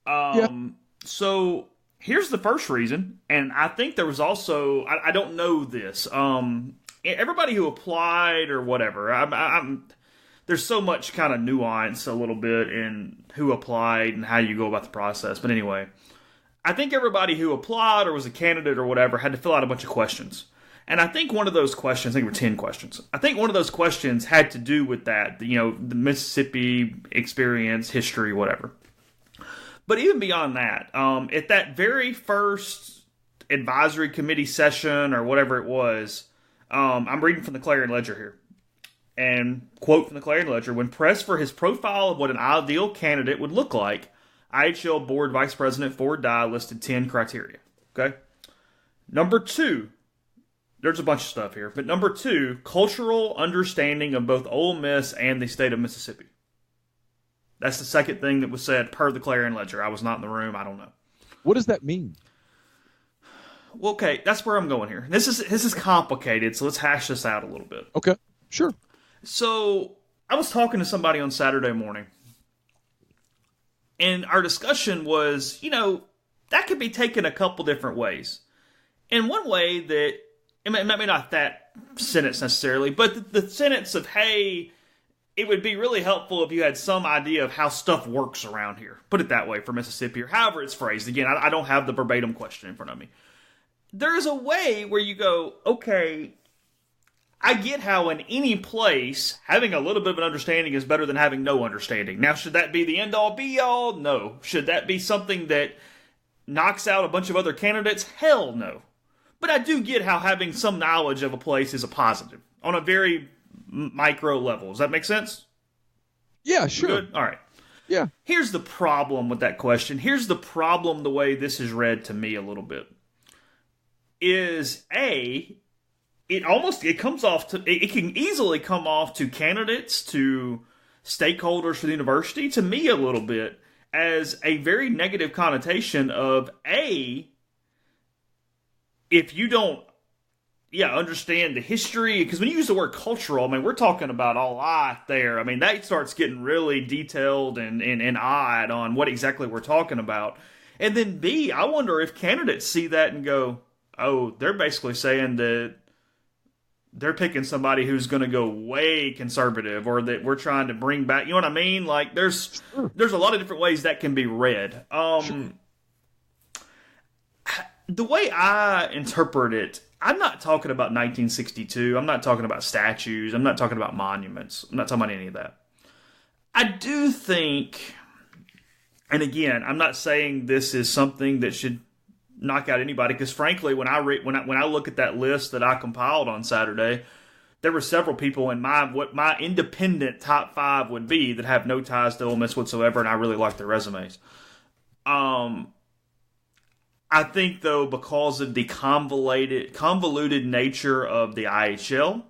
Yeah. So here's the first reason, and I think there was also, I don't know this. Everybody who applied or whatever, there's so much kind of nuance a little bit in who applied and how you go about the process. But anyway, I think everybody who applied or was a candidate or whatever had to fill out a bunch of questions. And I think one of those questions, I think there were 10 questions. I think one of those questions had to do with that, the Mississippi experience, history, whatever. But even beyond that, at that very first advisory committee session or whatever it was, I'm reading from the Clarion Ledger here. And quote from the Clarion Ledger, when pressed for his profile of what an ideal candidate would look like, IHL Board Vice President Ford Dye listed 10 criteria. Okay? Number 2, there's a bunch of stuff here, but number 2, cultural understanding of both Ole Miss and the state of Mississippi. That's the second thing that was said per the Clarion Ledger. I was not in the room. I don't know. What does that mean? Well, okay, that's where I'm going here. This is complicated, so let's hash this out a little bit. Okay, sure. So I was talking to somebody on Saturday morning, and our discussion was, that could be taken a couple different ways. And one way that, maybe not that sentence necessarily, but the sentence of, hey, it would be really helpful if you had some idea of how stuff works around here. Put it that way for Mississippi, or however it's phrased. Again, I don't have the verbatim question in front of me. There is a way where you go, okay, I get how in any place, having a little bit of an understanding is better than having no understanding. Now, should that be the end-all, be-all? No. Should that be something that knocks out a bunch of other candidates? Hell no. But I do get how having some knowledge of a place is a positive on a very micro level. Does that make sense? Yeah, sure. Good? All right. Yeah. Here's the problem with that question. Here's the problem the way this is read to me a little bit. Is A, it can easily come off to candidates, to stakeholders for the university, to me a little bit, as a very negative connotation of A, if you don't understand the history, because when you use the word cultural, we're talking about a lot there. That starts getting really detailed and odd on what exactly we're talking about. And then B, I wonder if candidates see that and go, oh, they're basically saying that they're picking somebody who's going to go way conservative, or that we're trying to bring back, you know what I mean? Like, there's a lot of different ways that can be read. Sure. The way I interpret it, I'm not talking about 1962. I'm not talking about statues. I'm not talking about monuments. I'm not talking about any of that. I do think, and again, I'm not saying this is something that should knock out anybody, because frankly, when I look at that list that I compiled on Saturday, there were several people in what my independent top 5 would be that have no ties to Ole Miss whatsoever, and I really like their resumes. I think, though, because of the convoluted nature of the IHL,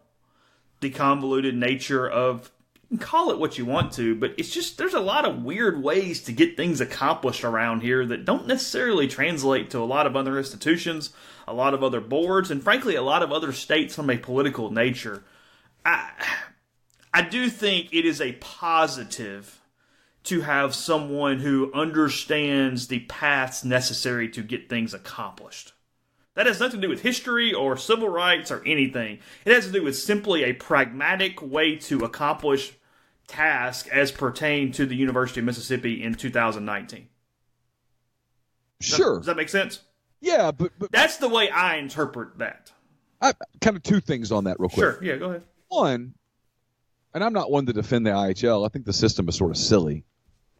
the convoluted nature of, you can call it what you want to, but it's just, there's a lot of weird ways to get things accomplished around here that don't necessarily translate to a lot of other institutions, a lot of other boards, and frankly, a lot of other states from a political nature. I do think it is a positive to have someone who understands the paths necessary to get things accomplished. That has nothing to do with history or civil rights or anything. It has to do with simply a pragmatic way to accomplish tasks as pertain to the University of Mississippi in 2019. Sure. Does that make sense? Yeah, but that's the way I interpret that. Kind of two things on that real quick. Sure, yeah, go ahead. One, and I'm not one to defend the IHL. I think the system is sort of silly.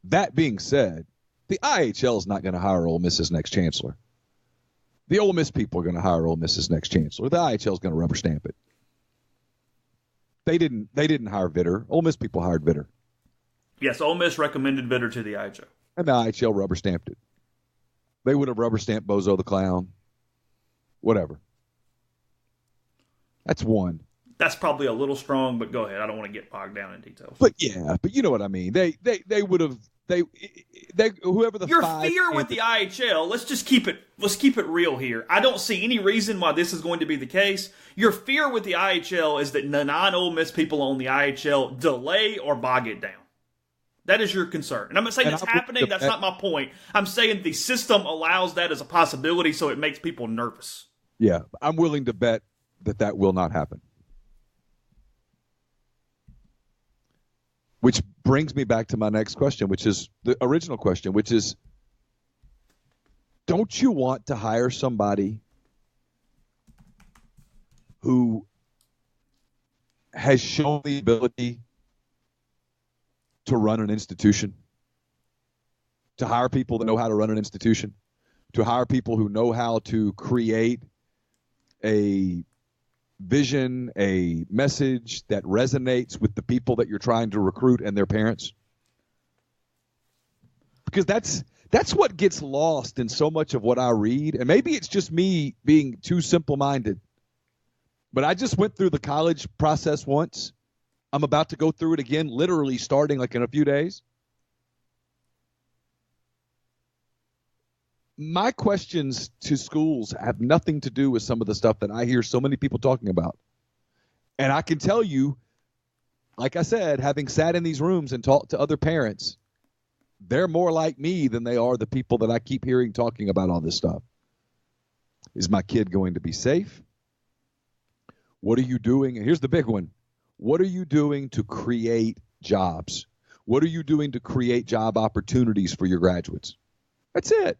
That being said, the IHL is not going to hire Ole Miss's next chancellor. The Ole Miss people are going to hire Ole Miss's next chancellor. The IHL is going to rubber stamp it. They didn't hire Vitter. Ole Miss people hired Vitter. Yes, Ole Miss recommended Vitter to the IHL. And the IHL rubber stamped it. They would have rubber stamped Bozo the Clown. Whatever. That's one. That's probably a little strong, but go ahead. I don't want to get bogged down in details. But yeah, but you know what I mean. They would have whoever the your five fear with the IHL. Let's keep it real here. I don't see any reason why this is going to be the case. Your fear with the IHL is that the non-Ole Miss people on the IHL delay or bog it down. That is your concern. And I'm not saying that's happening. That's not my point. I'm saying the system allows that as a possibility, so it makes people nervous. Yeah, I'm willing to bet that will not happen. Which brings me back to my next question, which is the original question, which is, don't you want to hire somebody who has shown the ability to run an institution, to hire people that know how to run an institution, to hire people who know how to create a vision, a message that resonates with the people that you're trying to recruit and their parents? Because that's what gets lost in so much of what I read. And maybe it's just me being too simple-minded. But I just went through the college process once. I'm about to go through it again, literally starting like in a few days. My questions to schools have nothing to do with some of the stuff that I hear so many people talking about. And I can tell you, like I said, having sat in these rooms and talked to other parents, they're more like me than they are the people that I keep hearing talking about all this stuff. Is my kid going to be safe? What are you doing? And here's the big one. What are you doing to create jobs? What are you doing to create job opportunities for your graduates? That's it.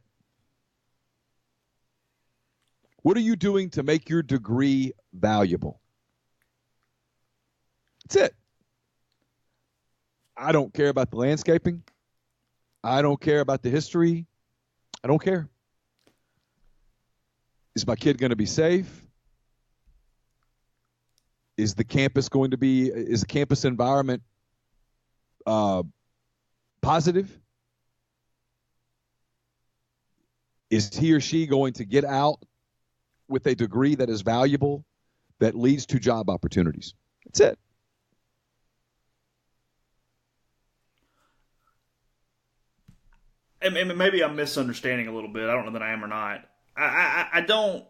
What are you doing to make your degree valuable? That's it. I don't care about the landscaping. I don't care about the history. I don't care. Is my kid going to be safe? Is the campus environment positive? Is he or she going to get out with a degree that is valuable, that leads to job opportunities? That's it. And maybe I'm misunderstanding a little bit. I don't know that I am or not. I don't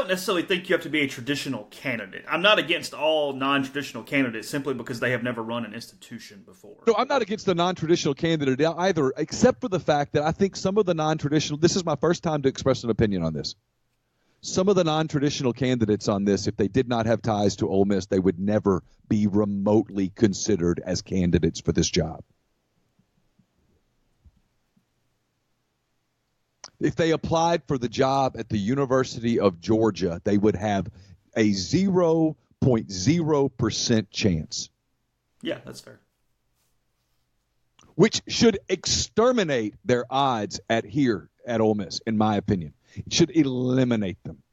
necessarily think you have to be a traditional candidate. I'm not against all non-traditional candidates simply because they have never run an institution before. No, I'm not against the non-traditional candidate either, except for the fact that I think some of the non-traditional – this is my first time to express an opinion on this. Some of the non-traditional candidates on this, if they did not have ties to Ole Miss, they would never be remotely considered as candidates for this job. If they applied for the job at the University of Georgia, they would have a 0.0% chance. Yeah, that's fair. Which should exterminate their odds at Ole Miss, in my opinion. It should eliminate them.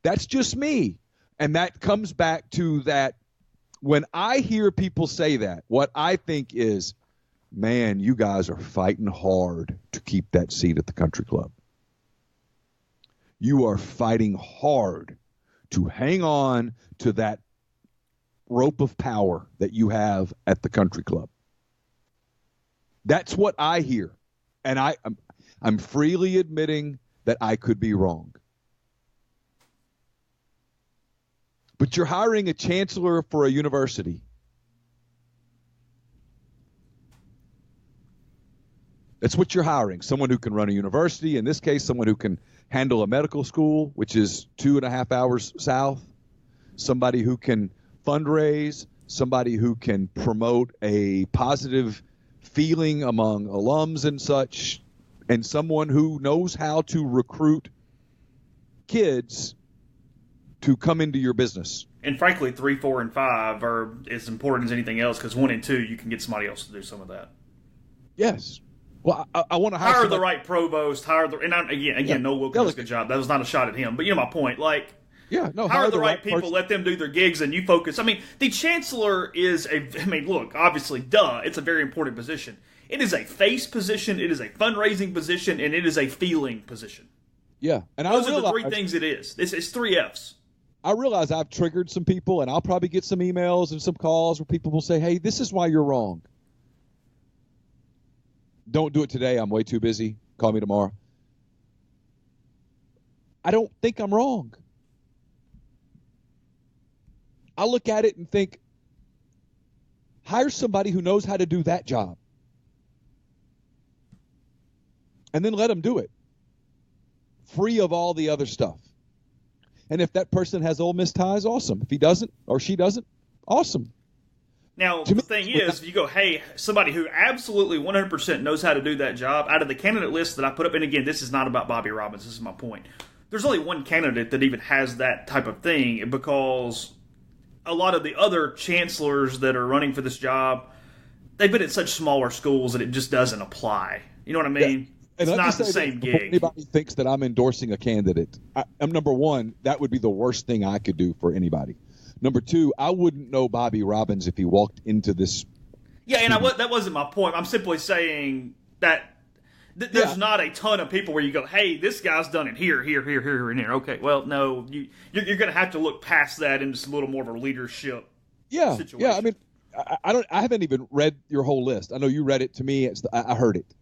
That's just me. And that comes back to that when I hear people say that, what I think is, man, you guys are fighting hard to keep that seat at the country club. You are fighting hard to hang on to that rope of power that you have at the country club. That's what I hear. And I'm freely admitting that I could be wrong. But you're hiring a chancellor for a university. That's what you're hiring. Someone who can run a university. In this case, someone who can handle a medical school, which is 2.5 hours south. Somebody who can fundraise. Somebody who can promote a positive feeling among alums and such. And someone who knows how to recruit kids to come into your business. And frankly, 3, 4, and 5 are as important as anything else because 1 and 2, you can get somebody else to do some of that. Yes. Well, I want to hire the right provost. Again, Noah Wilkins does a good job. That was not a shot at him, but you know my point. Like, hire the right people, let them do their gigs, and you focus. I mean, the chancellor is look, obviously, it's a very important position. It is a face position, it is a fundraising position, and it is a feeling position. Yeah, and those are the 3 things it is. It's 3 Fs. I realize I've triggered some people, and I'll probably get some emails and some calls where people will say, "Hey, this is why you're wrong." Don't do it today. I'm way too busy. Call me tomorrow. I don't think I'm wrong. I look at it and think, hire somebody who knows how to do that job. And then let them do it. Free of all the other stuff. And if that person has Ole Miss ties, awesome. If he doesn't or she doesn't, awesome. Now, the thing is, if you go, hey, somebody who absolutely 100% knows how to do that job, out of the candidate list that I put up, and again, this is not about Bobby Robbins, this is my point. There's only one candidate that even has that type of thing because a lot of the other chancellors that are running for this job, they've been at such smaller schools that it just doesn't apply. You know what I mean? Yeah. It's not the same gig. If anybody thinks that I'm endorsing a candidate, I'm number one, that would be the worst thing I could do for anybody. Number 2, I wouldn't know Bobby Robbins if he walked into this. Yeah, and that wasn't my point. I'm simply saying that there's not a ton of people where you go, hey, this guy's done it here, and here. Okay, well, no, you're going to have to look past that into a little more of a leadership situation. Yeah, I mean, I haven't even read your whole list. I know you read it to me. I heard it.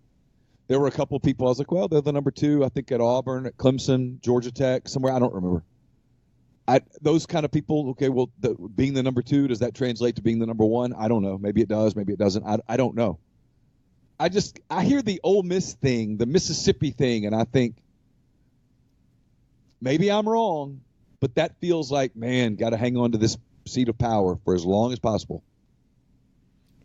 There were a couple of people I was like, well, they're the number 2, I think, at Auburn, at Clemson, Georgia Tech, somewhere. I don't remember. Those kind of people, okay, well, being the number 2, does that translate to being the number 1? I don't know. Maybe it does. Maybe it doesn't. I don't know. I hear the Ole Miss thing, the Mississippi thing, and I think maybe I'm wrong, but that feels like, man, got to hang on to this seat of power for as long as possible.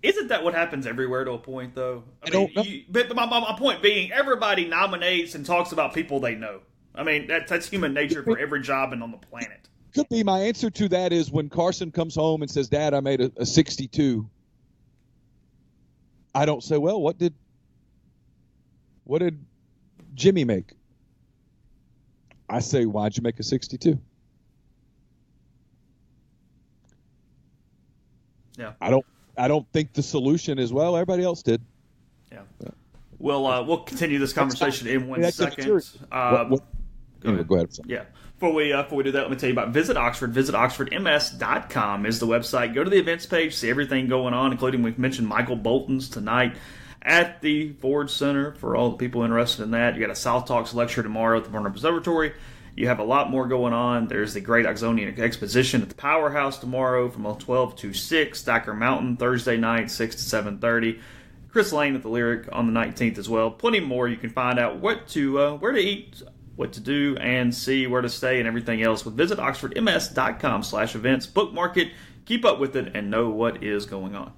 Isn't that what happens everywhere to a point, though? I don't know. But my point being, everybody nominates and talks about people they know. I mean, that's human nature for every job and on the planet. Could be. My answer to that is when Carson comes home and says, Dad, I made a 62. I don't say, well, what did Jimmy make? I say, why'd you make a 62? Yeah. I don't think the solution is, well, everybody else did. Yeah. We'll continue this conversation in 1 second. Go ahead. Yeah. Before we do that, let me tell you about Visit Oxford. VisitOxfordMS.com is the website. Go to the events page, see everything going on, including we've mentioned Michael Bolton's tonight at the Ford Center for all the people interested in that. You got a South Talks lecture tomorrow at the Vernon Observatory. You have a lot more going on. There's the Great Oxonian Exposition at the Powerhouse tomorrow from 12 to 6. Stacker Mountain Thursday night, 6 to 7:30. Chris Lane at the Lyric on the 19th as well. Plenty more. You can find out where to eat, what to do, and see where to stay and everything else with VisitOxfordMS.com/events. Bookmark it, keep up with it, and know what is going on.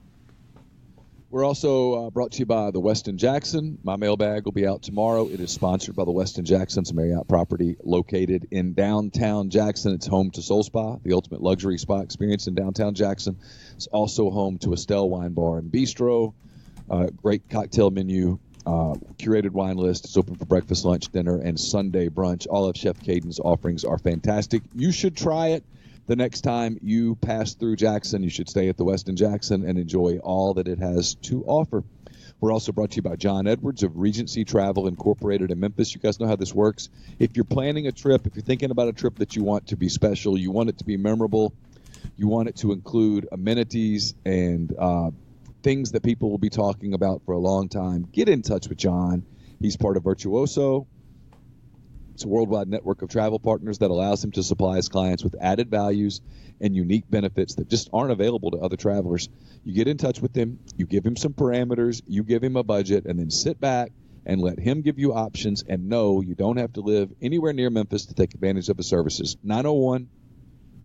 We're also brought to you by the Westin Jackson. My mailbag will be out tomorrow. It is sponsored by the Westin Jackson. It's a Marriott property located in downtown Jackson. It's home to Soul Spa, the ultimate luxury spa experience in downtown Jackson. It's also home to Estelle Wine Bar and Bistro. Great cocktail menu, curated wine list. It's open for breakfast, lunch, dinner, and Sunday brunch. All of Chef Caden's offerings are fantastic. You should try it. The next time you pass through Jackson, you should stay at the Westin Jackson and enjoy all that it has to offer. We're also brought to you by John Edwards of Regency Travel Incorporated in Memphis. You guys know how this works. If you're planning a trip, if you're thinking about a trip that you want to be special, you want it to be memorable, you want it to include amenities and things that people will be talking about for a long time, get in touch with John. He's part of Virtuoso. It's a worldwide network of travel partners that allows him to supply his clients with added values and unique benefits that just aren't available to other travelers. You get in touch with him, you give him some parameters, you give him a budget, and then sit back and let him give you options. And no, you don't have to live anywhere near Memphis to take advantage of his services.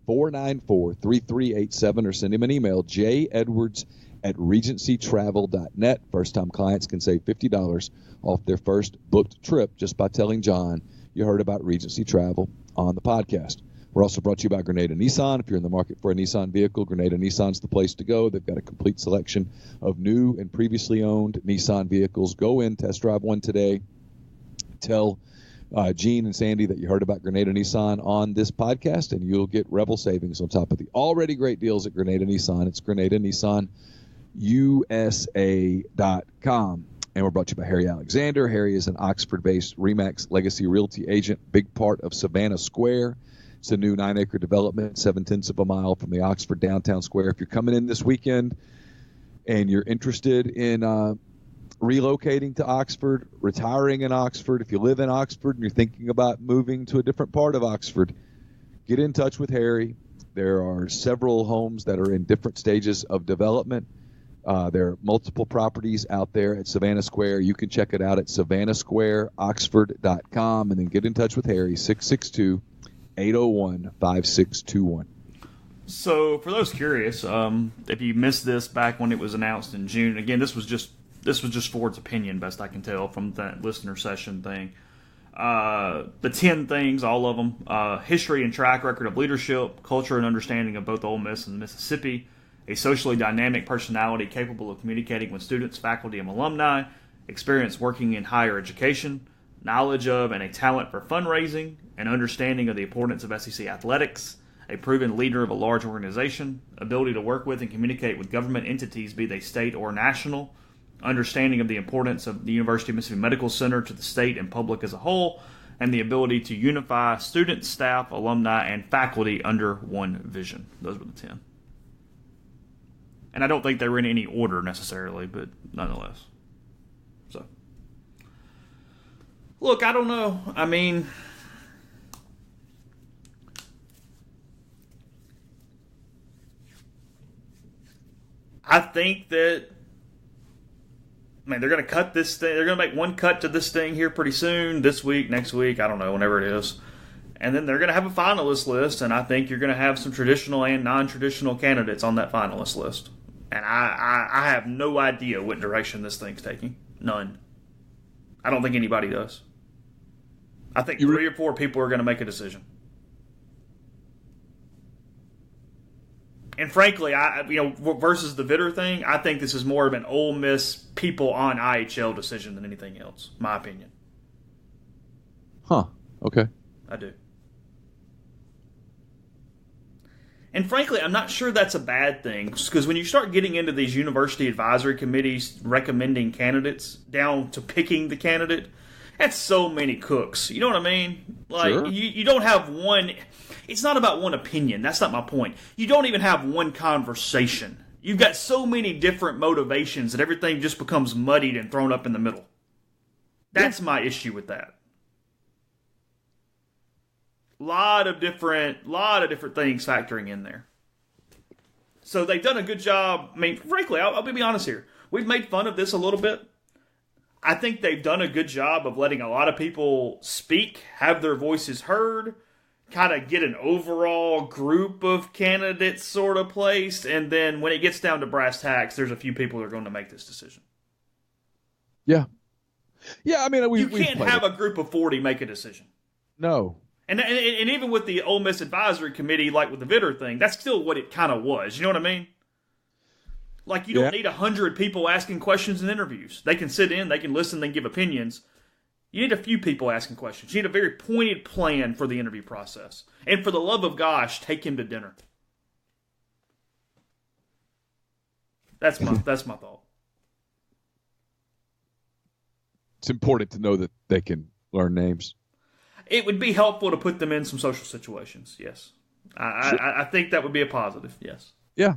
901-494-3387 or send him an email, jedwards@regencytravel.net. First-time clients can save $50 off their first booked trip just by telling John you heard about Regency Travel on the podcast. We're also brought to you by Grenada Nissan. If you're in the market for a Nissan vehicle, Grenada Nissan's the place to go. They've got a complete selection of new and previously owned Nissan vehicles. Go in, test drive one today. Tell Gene and Sandy that you heard about Grenada Nissan on this podcast, and you'll get Rebel savings on top of the already great deals at Grenada Nissan. It's GrenadaNissanUSA.com. And we're brought to you by Harry Alexander. Harry is an Oxford-based RE/MAX Legacy Realty agent, big part of Savannah Square. It's a new 9-acre development, 0.7 of a mile from the Oxford downtown square. If you're coming in this weekend and you're interested in relocating to Oxford, retiring in Oxford, if you live in Oxford and you're thinking about moving to a different part of Oxford, get in touch with Harry. There are several homes that are in different stages of development. There are multiple properties out there at Savannah Square. You can check it out at savannahsquareoxford.com, and then get in touch with Harry, 662-801-5621. So for those curious, if you missed this back when it was announced in June, again, this was just Ford's opinion, best I can tell from that listener session thing. The 10 things, all of them, history and track record of leadership, culture and understanding of both Ole Miss and Mississippi, a socially dynamic personality capable of communicating with students, faculty, and alumni, experience working in higher education, knowledge of and a talent for fundraising, an understanding of the importance of SEC athletics, a proven leader of a large organization, ability to work with and communicate with government entities, be they state or national, understanding of the importance of the University of Mississippi Medical Center to the state and public as a whole, and the ability to unify students, staff, alumni, and faculty under one vision. Those were the 10. And I don't think they were in any order necessarily, but nonetheless. So, look, I don't know. I mean, I think that, they're going to cut this thing. They're going to make one cut to this thing here pretty soon, this week, next week, I don't know, whenever it is. And then they're going to have a finalist list, and I think you're going to have some traditional and non-traditional candidates on that finalist list. And I have no idea what direction this thing's taking. None. I don't think anybody does. I think 3 or 4 people are going to make a decision. And frankly, versus the Vitter thing, I think this is more of an Ole Miss people on IHL decision than anything else, my opinion. Huh. Okay. I do. And frankly, I'm not sure that's a bad thing, because when you start getting into these university advisory committees recommending candidates down to picking the candidate, that's so many cooks. You know what I mean? Like, sure. You don't have one. It's not about one opinion. That's not my point. You don't even have one conversation. You've got so many different motivations that everything just becomes muddied and thrown up in the middle. That's my issue with that. Lot of different things factoring in there. So they've done a good job. Frankly, I'll be honest here. We've made fun of this a little bit. I think they've done a good job of letting a lot of people speak, have their voices heard, kind of get an overall group of candidates sort of placed, and then when it gets down to brass tacks, there's a few people that are going to make this decision. Yeah. Yeah, you can't have a group of 40 make a decision. No. And even with the Ole Miss Advisory Committee, like with the Vitter thing, that's still what it kind of was. You know what I mean? Like, you don't need 100 people asking questions in interviews. They can sit in, they can listen, they can give opinions. You need a few people asking questions. You need a very pointed plan for the interview process. And for the love of gosh, take him to dinner. That's my thought. It's important to know that they can learn names. It would be helpful to put them in some social situations, yes. I think that would be a positive, yes. Yeah.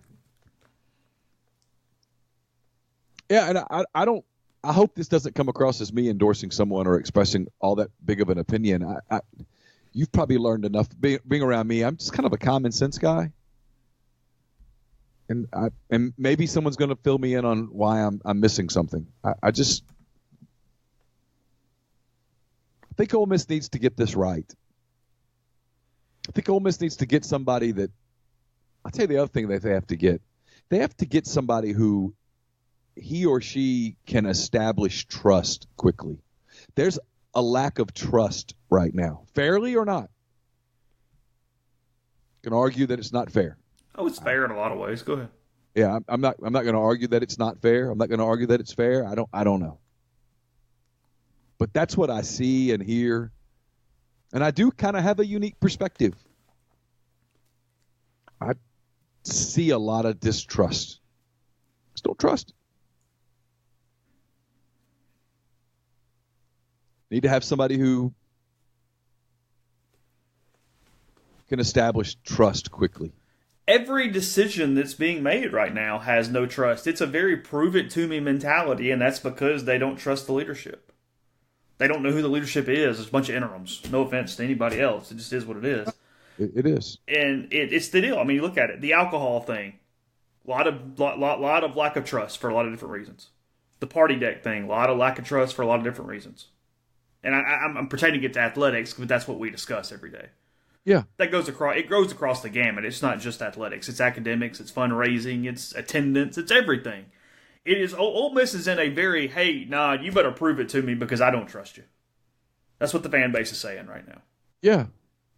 Yeah, and I hope this doesn't come across as me endorsing someone or expressing all that big of an opinion. You've probably learned enough being around me. I'm just kind of a common sense guy. And maybe someone's going to fill me in on why I'm missing something. I think Ole Miss needs to get this right. I think Ole Miss needs to get somebody that – I'll tell you the other thing that they have to get. They have to get somebody who he or she can establish trust quickly. There's a lack of trust right now, fairly or not. You can argue that it's not fair. Oh, it's fair in a lot of ways. Go ahead. Yeah, I'm not going to argue that it's not fair. I'm not going to argue that it's fair. I don't know. But that's what I see and hear. And I do kind of have a unique perspective. I see a lot of distrust. Just don't trust. Need to have somebody who can establish trust quickly. Every decision that's being made right now has no trust. It's a very prove it to me mentality, and that's because they don't trust the leadership. They don't know who the leadership is. There's a bunch of interims. No offense to anybody else. It just is what it is. It is. And it's the deal. I mean, you look at it. The alcohol thing. A lot of lack of trust for a lot of different reasons. The party deck thing. A lot of lack of trust for a lot of different reasons. And I'm pretending to get to athletics, but that's what we discuss every day. Yeah. That goes across. It goes across the gamut. It's not just athletics. It's academics. It's fundraising. It's attendance. It's everything. It is. Ole Miss is in a very, hey, nah, you better prove it to me because I don't trust you. That's what the fan base is saying right now. Yeah.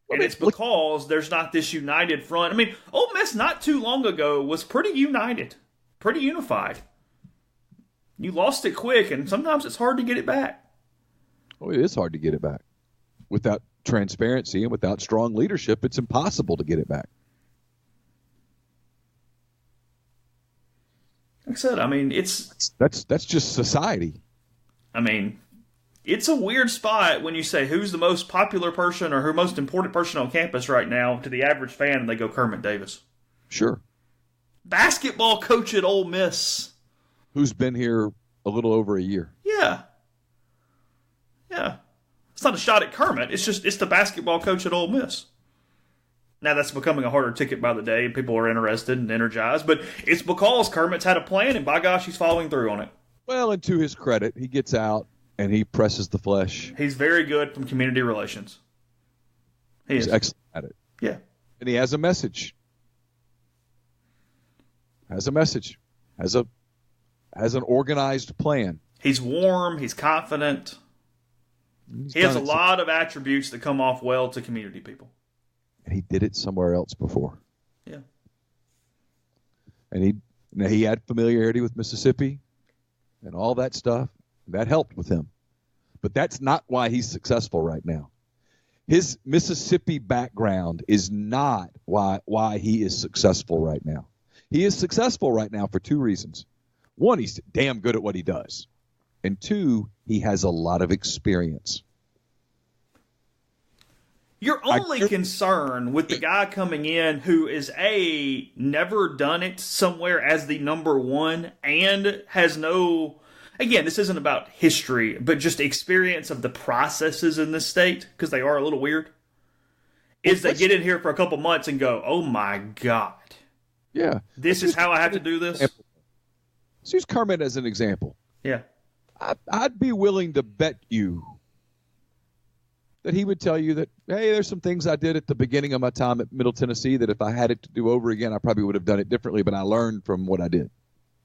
And it's because there's not this united front. I mean, Ole Miss not too long ago was pretty united, pretty unified. You lost it quick, and sometimes it's hard to get it back. Oh, it is hard to get it back. Without transparency and without strong leadership, it's impossible to get it back. Like I said, I mean, that's just society. I mean, it's a weird spot when you say who's the most popular person or who's the most important person on campus right now to the average fan, and they go Kermit Davis. Sure. Basketball coach at Ole Miss. Who's been here a little over a year. Yeah. Yeah. It's not a shot at Kermit. It's the basketball coach at Ole Miss. Now that's becoming a harder ticket by the day, and people are interested and energized, but it's because Kermit's had a plan, and by gosh, he's following through on it. Well, and to his credit, he gets out and he presses the flesh. He's very good from community relations. He's excellent at it. Yeah. And he has a message. Has an organized plan. He's warm. He's confident. He has a lot of attributes that come off well to community people. And he did it somewhere else before. Yeah. And he had familiarity with Mississippi and all that stuff. That helped with him. But that's not why he's successful right now. His Mississippi background is not why he is successful right now. He is successful right now for two reasons. One, he's damn good at what he does. And two, he has a lot of experience. Your only concern with the guy coming in who is never done it somewhere as the number one and has no, again, this isn't about history, but just experience of the processes in this state, because they are a little weird, is they get in here for a couple months and go, oh my God. Yeah. This is how I have to do this? Let's use Kermit as an example. Yeah. I'd be willing to bet you that he would tell you that, hey, there's some things I did at the beginning of my time at Middle Tennessee that if I had it to do over again, I probably would have done it differently, but I learned from what I did.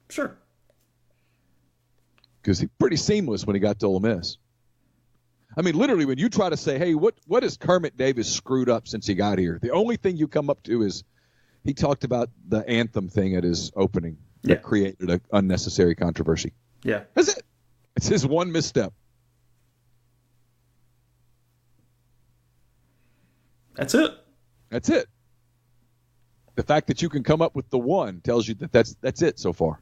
Sure. Because he's pretty seamless when he got to Ole Miss. I mean, literally, when you try to say, hey, what has Kermit Davis screwed up since he got here? The only thing you come up to is he talked about the anthem thing at his opening that created an unnecessary controversy. Yeah. That's it. It's his one misstep. That's it. That's it. The fact that you can come up with the one tells you that that's it so far.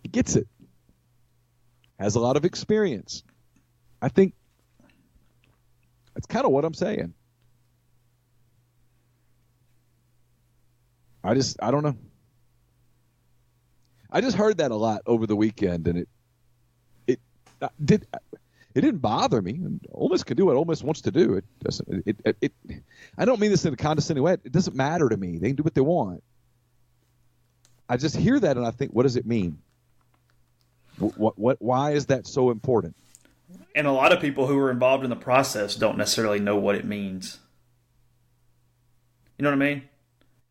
He gets it. Has a lot of experience. I think That's kind of what I'm saying. I don't know. I just heard that a lot over the weekend, and it didn't bother me. And Ole Miss can do what Ole Miss wants to do. It doesn't. I don't mean this in a condescending way. It doesn't matter to me. They can do what they want. I just hear that and I think, what does it mean? Why is that so important? And a lot of people who are involved in the process don't necessarily know what it means. You know what I mean?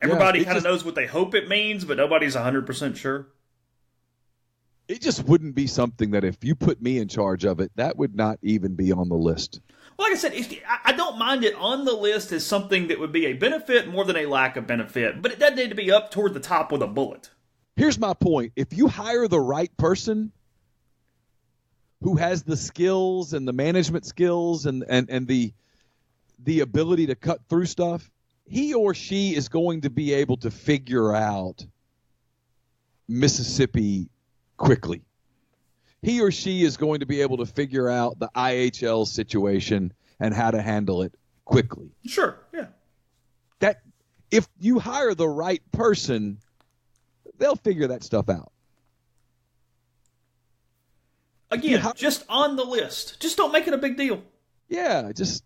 Everybody kind of knows what they hope it means, but nobody's 100% sure. It just wouldn't be something that if you put me in charge of it, that would not even be on the list. Well, like I said, I don't mind it on the list as something that would be a benefit more than a lack of benefit, but it doesn't need to be up toward the top with a bullet. Here's my point. If you hire the right person who has the skills and the management skills and the ability to cut through stuff, he or she is going to be able to figure out Mississippi quickly. He or she is going to be able to figure out the IHL situation and how to handle it quickly. Sure, yeah. That if you hire the right person, they'll figure that stuff out. Again, just on the list. Just don't make it a big deal. Yeah, just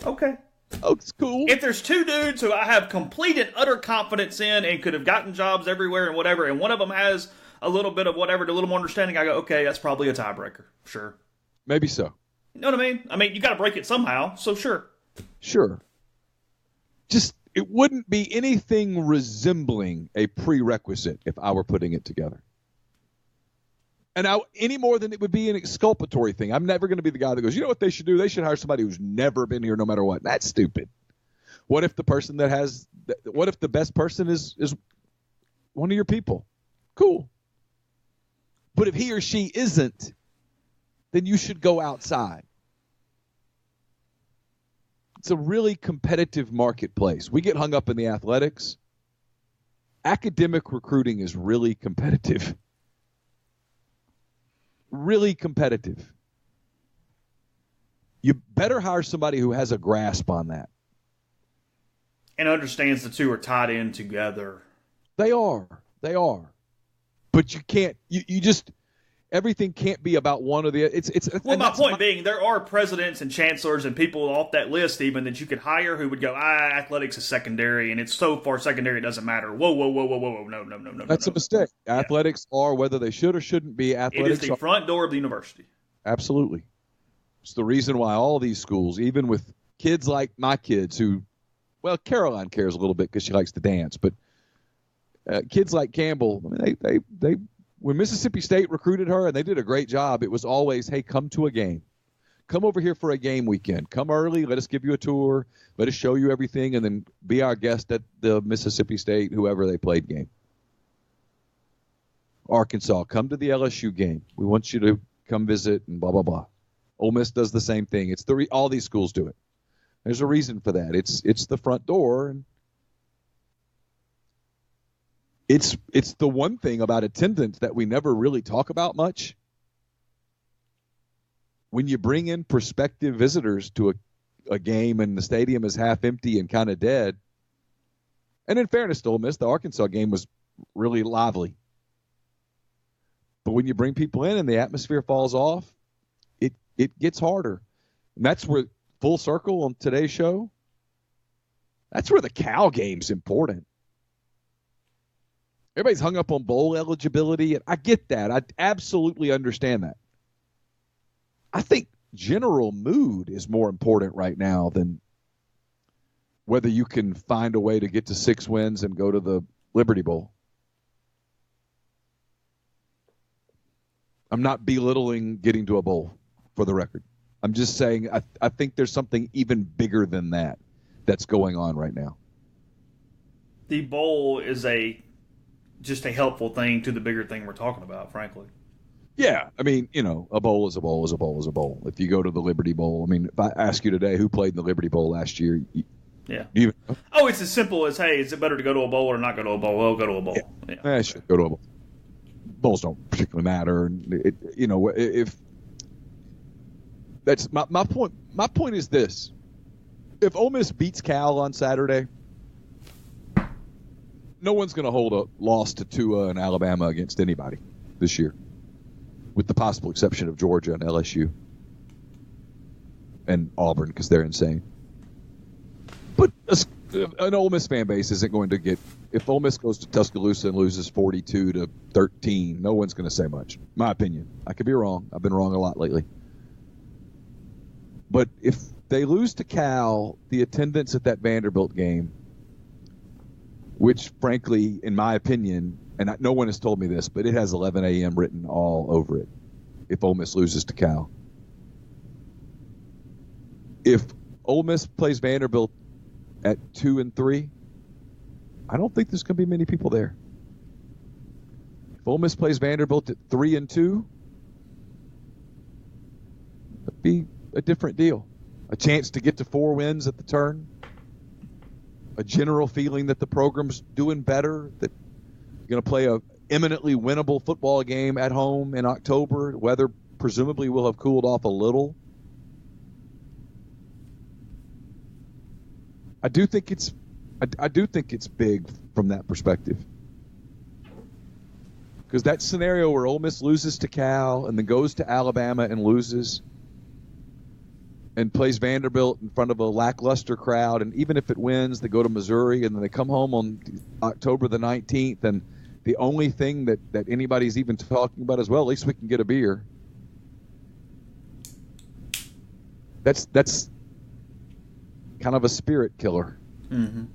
okay. Oh, it's cool. If there's two dudes who I have complete and utter confidence in and could have gotten jobs everywhere and whatever, and one of them has a little bit of whatever, a little more understanding, I go, okay, that's probably a tiebreaker. Sure. Maybe so. You know what I mean? I mean, you got to break it somehow, so sure. Sure. Just, it wouldn't be anything resembling a prerequisite if I were putting it together. And any more than it would be an exculpatory thing. I'm never going to be the guy that goes, you know what they should do? They should hire somebody who's never been here no matter what. That's stupid. What if the best person is one of your people? Cool. But if he or she isn't, then you should go outside. It's a really competitive marketplace. We get hung up in the athletics. Academic recruiting is really competitive. Really competitive. You better hire somebody who has a grasp on that. And understands the two are tied in together. They are. But you can't, you just, everything can't be about one or the other. Well, my point being, there are presidents and chancellors and people off that list even that you could hire who would go, athletics is secondary, and it's so far secondary it doesn't matter. Whoa, no. That's a mistake. Athletics are, whether they should or shouldn't be, athletics it is the front door of the university. Absolutely. It's the reason why all these schools, even with kids like my kids who, well, Caroline cares a little bit because she likes to dance, but kids like Campbell, I mean, they when Mississippi State recruited her, and they did a great job, it was always, hey, come to a game. Come over here for a game weekend. Come early. Let us give you a tour. Let us show you everything, and then be our guest at the Mississippi State, whoever they played game. Arkansas, come to the LSU game. We want you to come visit and blah, blah, blah. Ole Miss does the same thing. It's all these schools do it. There's a reason for that. It's the front door, and it's the one thing about attendance that we never really talk about much. When you bring in prospective visitors to a game and the stadium is half empty and kind of dead, and in fairness to Ole Miss, the Arkansas game was really lively. But when you bring people in and the atmosphere falls off, it gets harder. And that's where, full circle on today's show, that's where the Cal game's important. Everybody's hung up on bowl eligibility, and I get that. I absolutely understand that. I think general mood is more important right now than whether you can find a way to get to 6 wins and go to the Liberty Bowl. I'm not belittling getting to a bowl, for the record. I'm just saying I think there's something even bigger than that that's going on right now. The bowl is just a helpful thing to the bigger thing we're talking about, frankly. Yeah, I mean, a bowl is a bowl is a bowl is a bowl. If you go to the Liberty Bowl, I mean, if I ask you today who played in the Liberty Bowl last year, it's as simple as, hey, is it better to go to a bowl or not go to a bowl? Well, go to a bowl. Yeah. Sure, go to a bowl. Bowls don't particularly matter. If that's my point. My point is this: if Ole Miss beats Cal on Saturday, no one's going to hold a loss to Tua and Alabama against anybody this year, with the possible exception of Georgia and LSU and Auburn because they're insane. But an Ole Miss fan base isn't going to get – if Ole Miss goes to Tuscaloosa and loses 42-13, no one's going to say much, my opinion. I could be wrong. I've been wrong a lot lately. But if they lose to Cal, the attendance at that Vanderbilt game, which, frankly, in my opinion, and no one has told me this, but it has 11 a.m. written all over it if Ole Miss loses to Cal. If Ole Miss plays Vanderbilt at 2-3, I don't think there's going to be many people there. If Ole Miss plays Vanderbilt at 3-2, it'd be a different deal. A chance to get to 4 wins at the turn. A general feeling that the program's doing better, that you're going to play a eminently winnable football game at home in October. Weather presumably will have cooled off a little. I do think it's big from that perspective. Because that scenario where Ole Miss loses to Cal and then goes to Alabama and loses and plays Vanderbilt in front of a lackluster crowd, and even if it wins, they go to Missouri and then they come home on October the 19th, and the only thing that anybody's even talking about is, well, at least we can get a beer. That's kind of a spirit killer. Mm-hmm.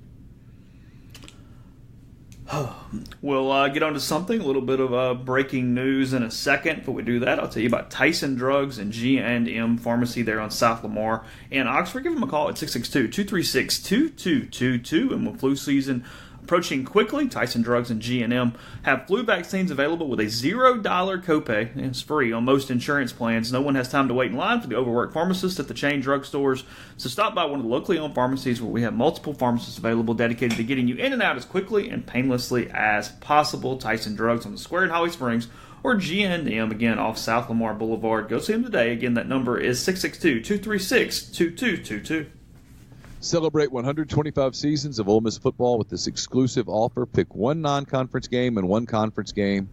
We'll get on to something, a little bit of breaking news in a second. Before we do that, I'll tell you about Tyson Drugs and G&M Pharmacy there on South Lamar and Oxford. Give them a call at 662-236-2222. And with flu season approaching quickly, Tyson Drugs and G&M have flu vaccines available with a $0 copay. It's free on most insurance plans. No one has time to wait in line for the overworked pharmacist at the chain drugstores. So stop by one of the locally owned pharmacies where we have multiple pharmacists available dedicated to getting you in and out as quickly and painlessly as possible. Tyson Drugs on the Square in Holly Springs, or G&M, again, off South Lamar Boulevard. Go see them today. Again, that number is 662-236-2222. Celebrate 125 seasons of Ole Miss football with this exclusive offer. Pick one non-conference game and one conference game,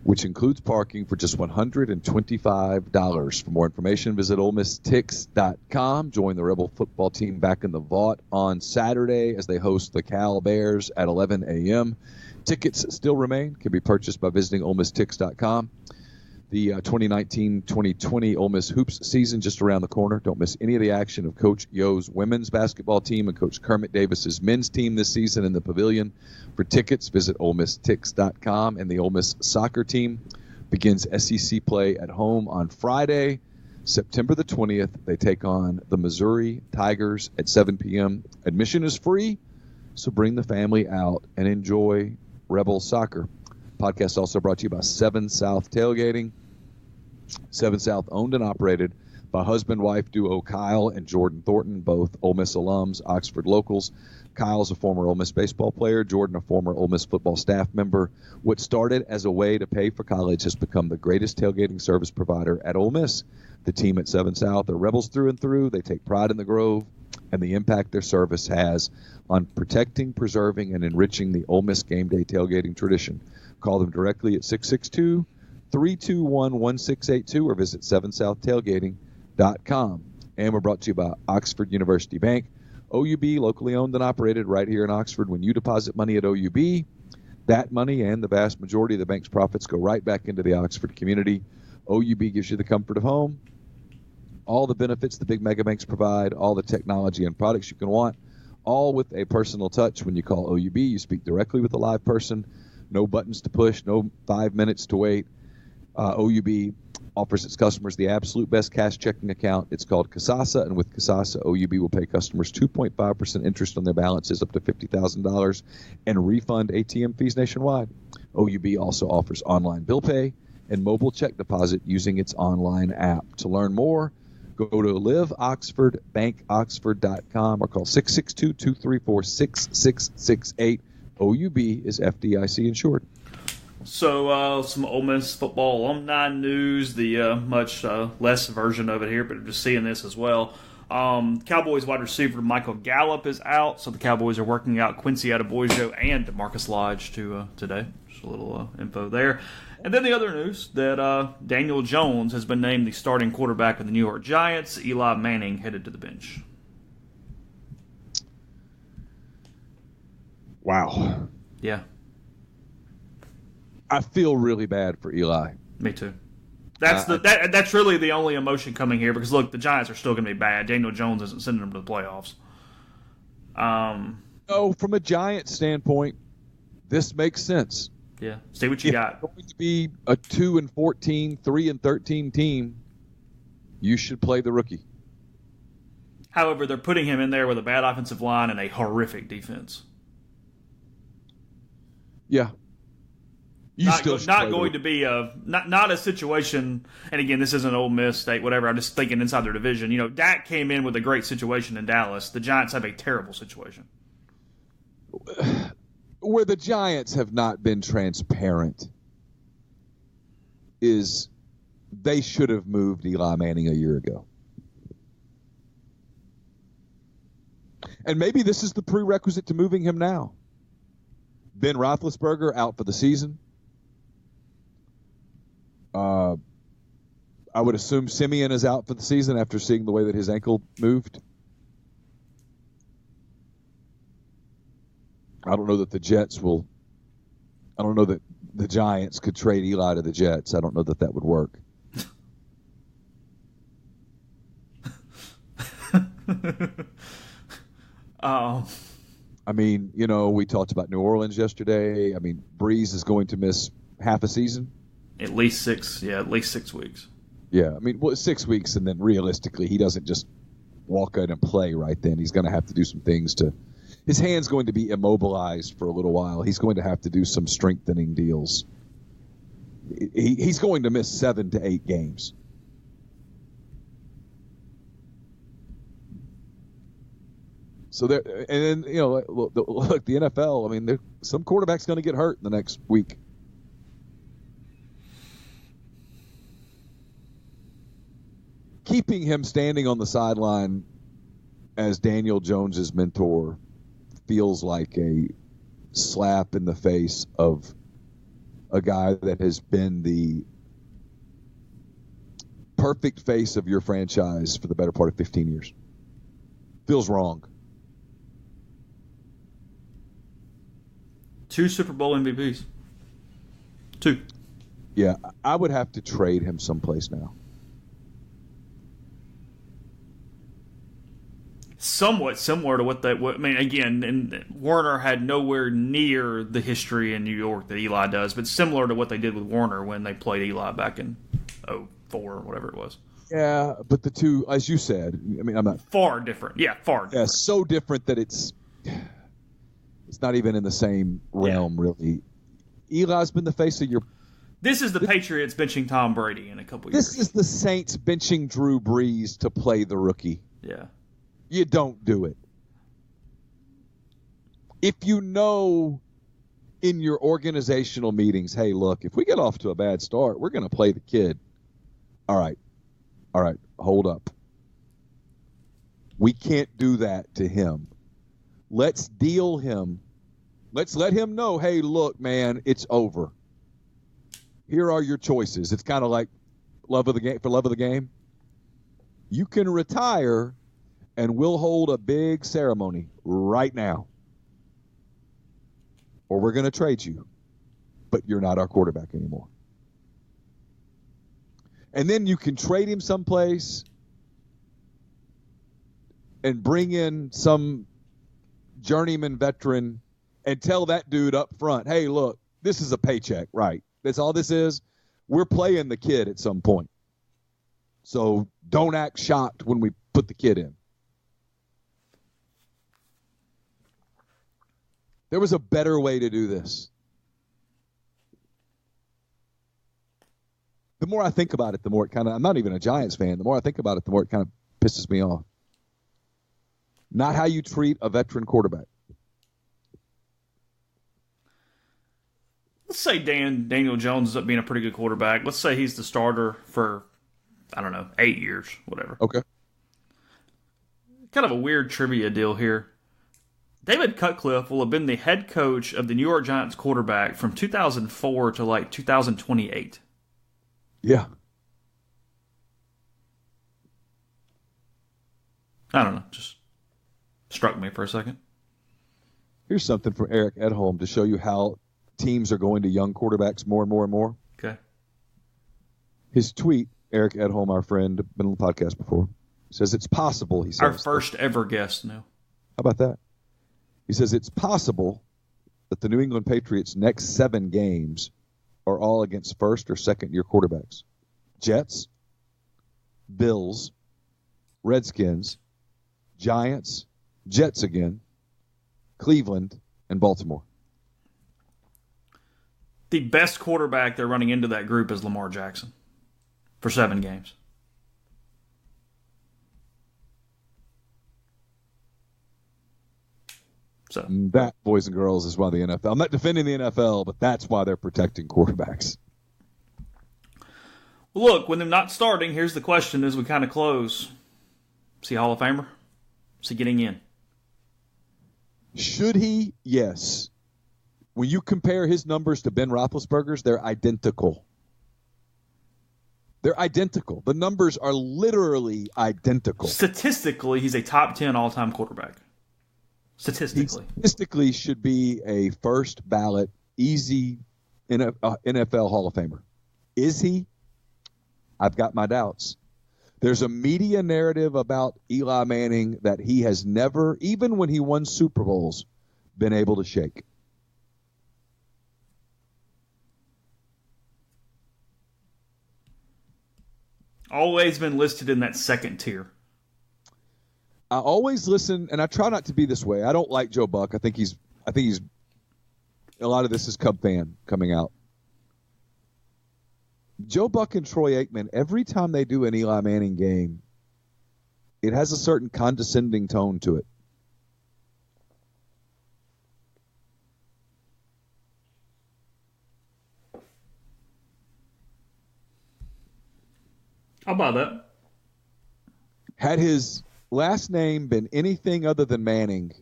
which includes parking, for just $125. For more information, visit OleMissTix.com. Join the Rebel football team back in the Vaught on Saturday as they host the Cal Bears at 11 a.m. Tickets still remain. Can be purchased by visiting OleMissTix.com. The 2019-2020 Ole Miss Hoops season just around the corner. Don't miss any of the action of Coach Yo's women's basketball team and Coach Kermit Davis's men's team this season in the Pavilion. For tickets, visit OleMissTix.com. And the Ole Miss soccer team begins SEC play at home on Friday, September the 20th. They take on the Missouri Tigers at 7 p.m. Admission is free, so bring the family out and enjoy Rebel soccer. Podcast also brought to you by 7 South Tailgating. 7 South, owned and operated by husband-wife duo Kyle and Jordan Thornton, both Ole Miss alums, Oxford locals. Kyle's a former Ole Miss baseball player, Jordan a former Ole Miss football staff member. What started as a way to pay for college has become the greatest tailgating service provider at Ole Miss. The team at 7 South are Rebels through and through. They take pride in the Grove and the impact their service has on protecting, preserving, and enriching the Ole Miss game day tailgating tradition. Call them directly at 662-321-1682 or visit 7southtailgating.com. And we're brought to you by Oxford University Bank. OUB, locally owned and operated right here in Oxford. When you deposit money at OUB, that money and the vast majority of the bank's profits go right back into the Oxford community. OUB gives you the comfort of home, all the benefits the big mega banks provide, all the technology and products you can want, all with a personal touch. When you call OUB, you speak directly with a live person. No buttons to push, no 5 minutes to wait. OUB offers its customers the absolute best cash checking account. It's called Kasasa, and with Kasasa, OUB will pay customers 2.5% interest on their balances up to $50,000 and refund ATM fees nationwide. OUB also offers online bill pay and mobile check deposit using its online app. To learn more, go to liveoxfordbankoxford.com or call 662-234-6668. OUB is FDIC insured. So some Ole Miss football alumni news, the much less version of it here, but just seeing this as well. Cowboys wide receiver Michael Gallup is out, so the Cowboys are working out Quincy Adebojo and DeMarcus Lodge today. Just a little info there. And then the other news that Daniel Jones has been named the starting quarterback of the New York Giants. Eli Manning headed to the bench. Wow. Yeah. I feel really bad for Eli. Me too. That's really the only emotion coming here because, look, the Giants are still going to be bad. Daniel Jones isn't sending them to the playoffs. From a Giants standpoint, this makes sense. Yeah, see what you got. If you're going to be a 2-14, 3-13 team, you should play the rookie. However, they're putting him in there with a bad offensive line and a horrific defense. Yeah. Not going to be not a situation, and again, this isn't Ole Miss, State, whatever. I'm just thinking inside their division. You know, Dak came in with a great situation in Dallas. The Giants have a terrible situation. Where the Giants have not been transparent is they should have moved Eli Manning a year ago. And maybe this is the prerequisite to moving him now. Ben Roethlisberger out for the season. I would assume Simeon is out for the season after seeing the way that his ankle moved. I don't know that the Giants could trade Eli to the Jets. I don't know that would work. I mean, we talked about New Orleans yesterday. I mean, Breeze is going to miss half a season. At least 6 weeks. Yeah, I mean, 6 weeks, and then realistically, he doesn't just walk out and play right then. He's going to have to do some things his hand's going to be immobilized for a little while. He's going to have to do some strengthening deals. He's going to miss 7 to 8 games. So there, and then look, the NFL. I mean, some quarterback's going to get hurt in the next week. Keeping him standing on the sideline as Daniel Jones's mentor feels like a slap in the face of a guy that has been the perfect face of your franchise for the better part of 15 years. Feels wrong. 2 Super Bowl MVPs. 2. Yeah, I would have to trade him someplace now. Somewhat similar to what I mean, again, and Warner had nowhere near the history in New York that Eli does, but similar to what they did with Warner when they played Eli back in 2004 or whatever it was. Yeah, but the two, as you said, I mean, I'm not... Far different. Yeah, far different. Yeah, so different that it's not even in the same realm, really. Eli's been the face of your... This is the Patriots benching Tom Brady in a couple years. This is the Saints benching Drew Brees to play the rookie. Yeah. You don't do it. If you know in your organizational meetings, hey, look, if we get off to a bad start, we're going to play the kid. All right, hold up. We can't do that to him. Let's deal him. Let's let him know, hey, look, man, it's over. Here are your choices. It's kind of like love of the game. You can retire, and we'll hold a big ceremony right now. Or we're going to trade you, but you're not our quarterback anymore. And then you can trade him someplace and bring in some journeyman veteran and tell that dude up front, hey, look, this is a paycheck, right? That's all this is. We're playing the kid at some point. So don't act shocked when we put the kid in. There was a better way to do this. The more I think about it, the more it kind of, I'm not even a Giants fan. The more I think about it, the more it kind of pisses me off. Not how you treat a veteran quarterback. Let's say Daniel Jones ends up being a pretty good quarterback. Let's say he's the starter for, 8 years, whatever. Okay. kind of a weird trivia deal here. David Cutcliffe will have been the head coach of the New York Giants quarterback from 2004 to like 2028. Yeah. I don't know. Just struck me for a second. Here's something from Eric Edholm to show you how teams are going to young quarterbacks more and more and more. Okay. His tweet, Eric Edholm, our friend, been on the podcast before, says it's possible, he says. Our first ever guest, no. How about that? He says it's possible that the New England Patriots' next 7 games are all against first or second year quarterbacks. Jets, Bills, Redskins, Giants, Jets again, Cleveland, and Baltimore. The best quarterback they're running into that group is Lamar Jackson for 7 games. So that, boys and girls, is why the NFL. I'm not defending the NFL, but that's why they're protecting quarterbacks. Look, when they're not starting, here's the question as we kind of close. Is he a Hall of Famer? Is he getting in? Should he? Yes. When you compare his numbers to Ben Roethlisberger's, they're identical. They're identical. The numbers are literally identical. Statistically, he's a top 10 all-time quarterback. Statistically. He statistically should be a first ballot, easy NFL Hall of Famer. Is he? I've got my doubts. There's a media narrative about Eli Manning that he has never, even when he won Super Bowls, been able to shake. Always been listed in that second tier. I always listen, and I try not to be this way. I don't like Joe Buck. I think he's a lot of this is Cub fan coming out. Joe Buck and Troy Aikman, every time they do an Eli Manning game, it has a certain condescending tone to it. How about that? Had his last name been anything other than Manning,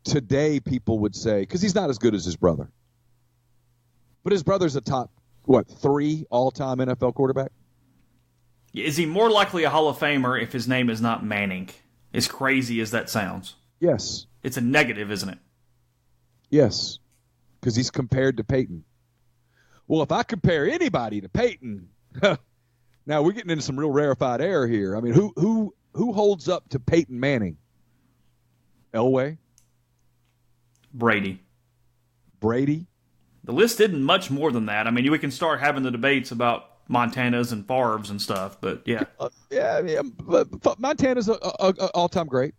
today people would say, because he's not as good as his brother, but his brother's a top, 3 all-time NFL quarterback? Is he more likely a Hall of Famer if his name is not Manning? As crazy as that sounds. Yes. It's a negative, isn't it? Yes, because he's compared to Peyton. Well, if I compare anybody to Peyton, now we're getting into some real rarefied air here. I mean, who holds up to Peyton Manning? Elway? Brady. The list isn't much more than that. I mean, we can start having the debates about Montana's and Favre's and stuff, but yeah. But Montana's a all-time great.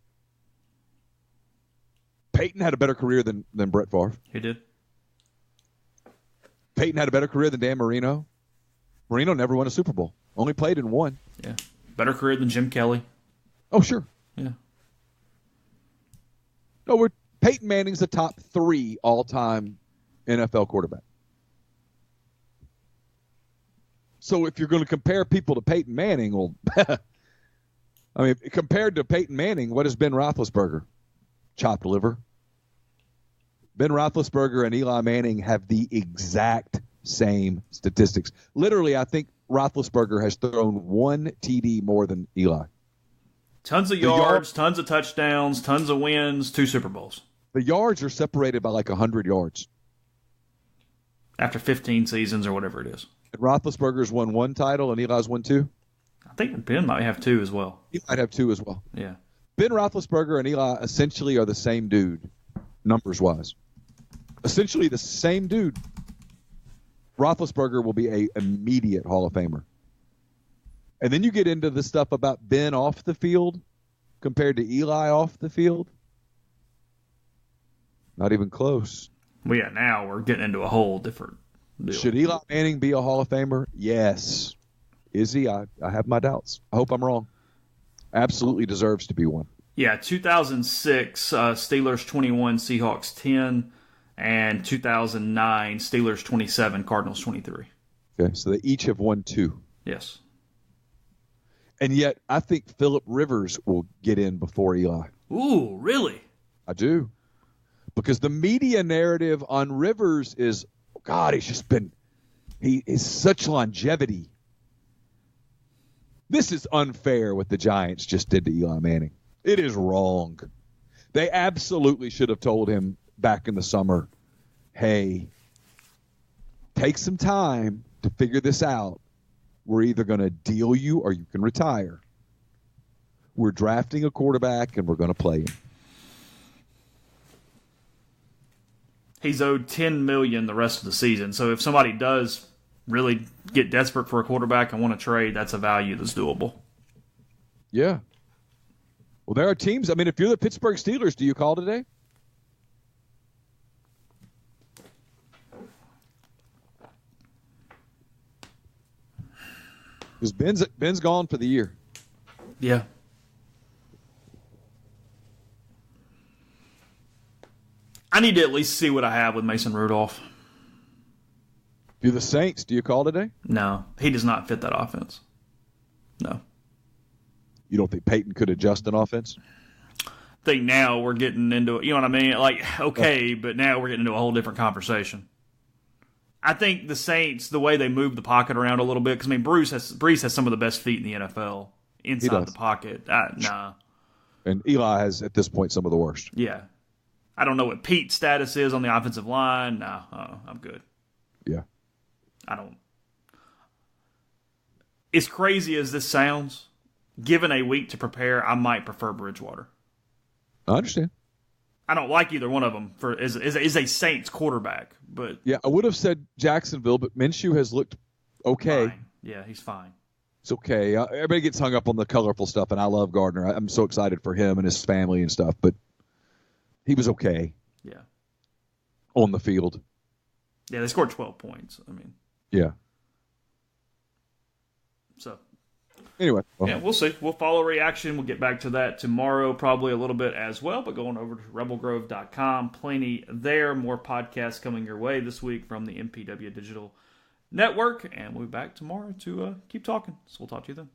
Peyton had a better career than Brett Favre. He did. Peyton had a better career than Dan Marino. Marino never won a Super Bowl. Only played in one. Yeah. Better career than Jim Kelly. Oh, sure. Yeah. No, Peyton Manning's the top 3 all-time NFL quarterback. So if you're going to compare people to Peyton Manning, well, I mean, compared to Peyton Manning, what is Ben Roethlisberger? Chopped liver. Ben Roethlisberger and Eli Manning have the exact same statistics. Literally, I think Roethlisberger has thrown 1 TD more than Eli. Tons of yards, tons of touchdowns, tons of wins, 2 Super Bowls. The yards are separated by like 100 yards. After 15 seasons or whatever it is. And Roethlisberger's won 1 title and Eli's won 2? I think Ben might have 2 as well. He might have 2 as well. Yeah. Ben Roethlisberger and Eli essentially are the same dude, numbers-wise. Essentially the same dude. Roethlisberger will be an immediate Hall of Famer. And then you get into the stuff about Ben off the field compared to Eli off the field. Not even close. Well, yeah, now we're getting into a whole different deal. Should Eli Manning be a Hall of Famer? Yes. Is he? I have my doubts. I hope I'm wrong. Absolutely deserves to be one. Yeah, 2006, Steelers 21, Seahawks 10, and 2009, Steelers 27, Cardinals 23. Okay, so they each have won 2. Yes. And yet, I think Phillip Rivers will get in before Eli. Ooh, really? I do. Because the media narrative on Rivers is, God, he is such longevity. This is unfair what the Giants just did to Eli Manning. It is wrong. They absolutely should have told him back in the summer, hey, take some time to figure this out. We're either going to deal you or you can retire. We're drafting a quarterback, and we're going to play him. He's owed $10 million the rest of the season. So if somebody does really get desperate for a quarterback and want to trade, that's a value that's doable. Yeah. Well, there are teams. I mean, if you're the Pittsburgh Steelers, do you call today? Because Ben's gone for the year. Yeah. I need to at least see what I have with Mason Rudolph. If you're the Saints, do you call today? No, he does not fit that offense. No. You don't think Peyton could adjust an offense? I think now we're getting into, you know what I mean? Like, okay, but now we're getting into a whole different conversation. I think the Saints, the way they move the pocket around a little bit, because, I mean, Brees has some of the best feet in the NFL inside the pocket. Nah. And Eli has, at this point, some of the worst. Yeah. I don't know what Pete's status is on the offensive line. No, I'm good. Yeah. I don't. As crazy as this sounds, given a week to prepare, I might prefer Bridgewater. I understand. I don't like either one of them as a Saints quarterback, but yeah, I would have said Jacksonville, but Minshew has looked okay. Fine. Yeah, he's fine. It's okay. Everybody gets hung up on the colorful stuff, and I love Gardner. I'm so excited for him and his family and stuff, but he was okay. Yeah. On the field. Yeah, they scored 12 points. I mean. Yeah. So. Anyway. Yeah, we'll see. We'll follow reaction. We'll get back to that tomorrow probably a little bit as well, but going over to rebelgrove.com, plenty there. More podcasts coming your way this week from the MPW Digital Network, and we'll be back tomorrow to keep talking. So we'll talk to you then.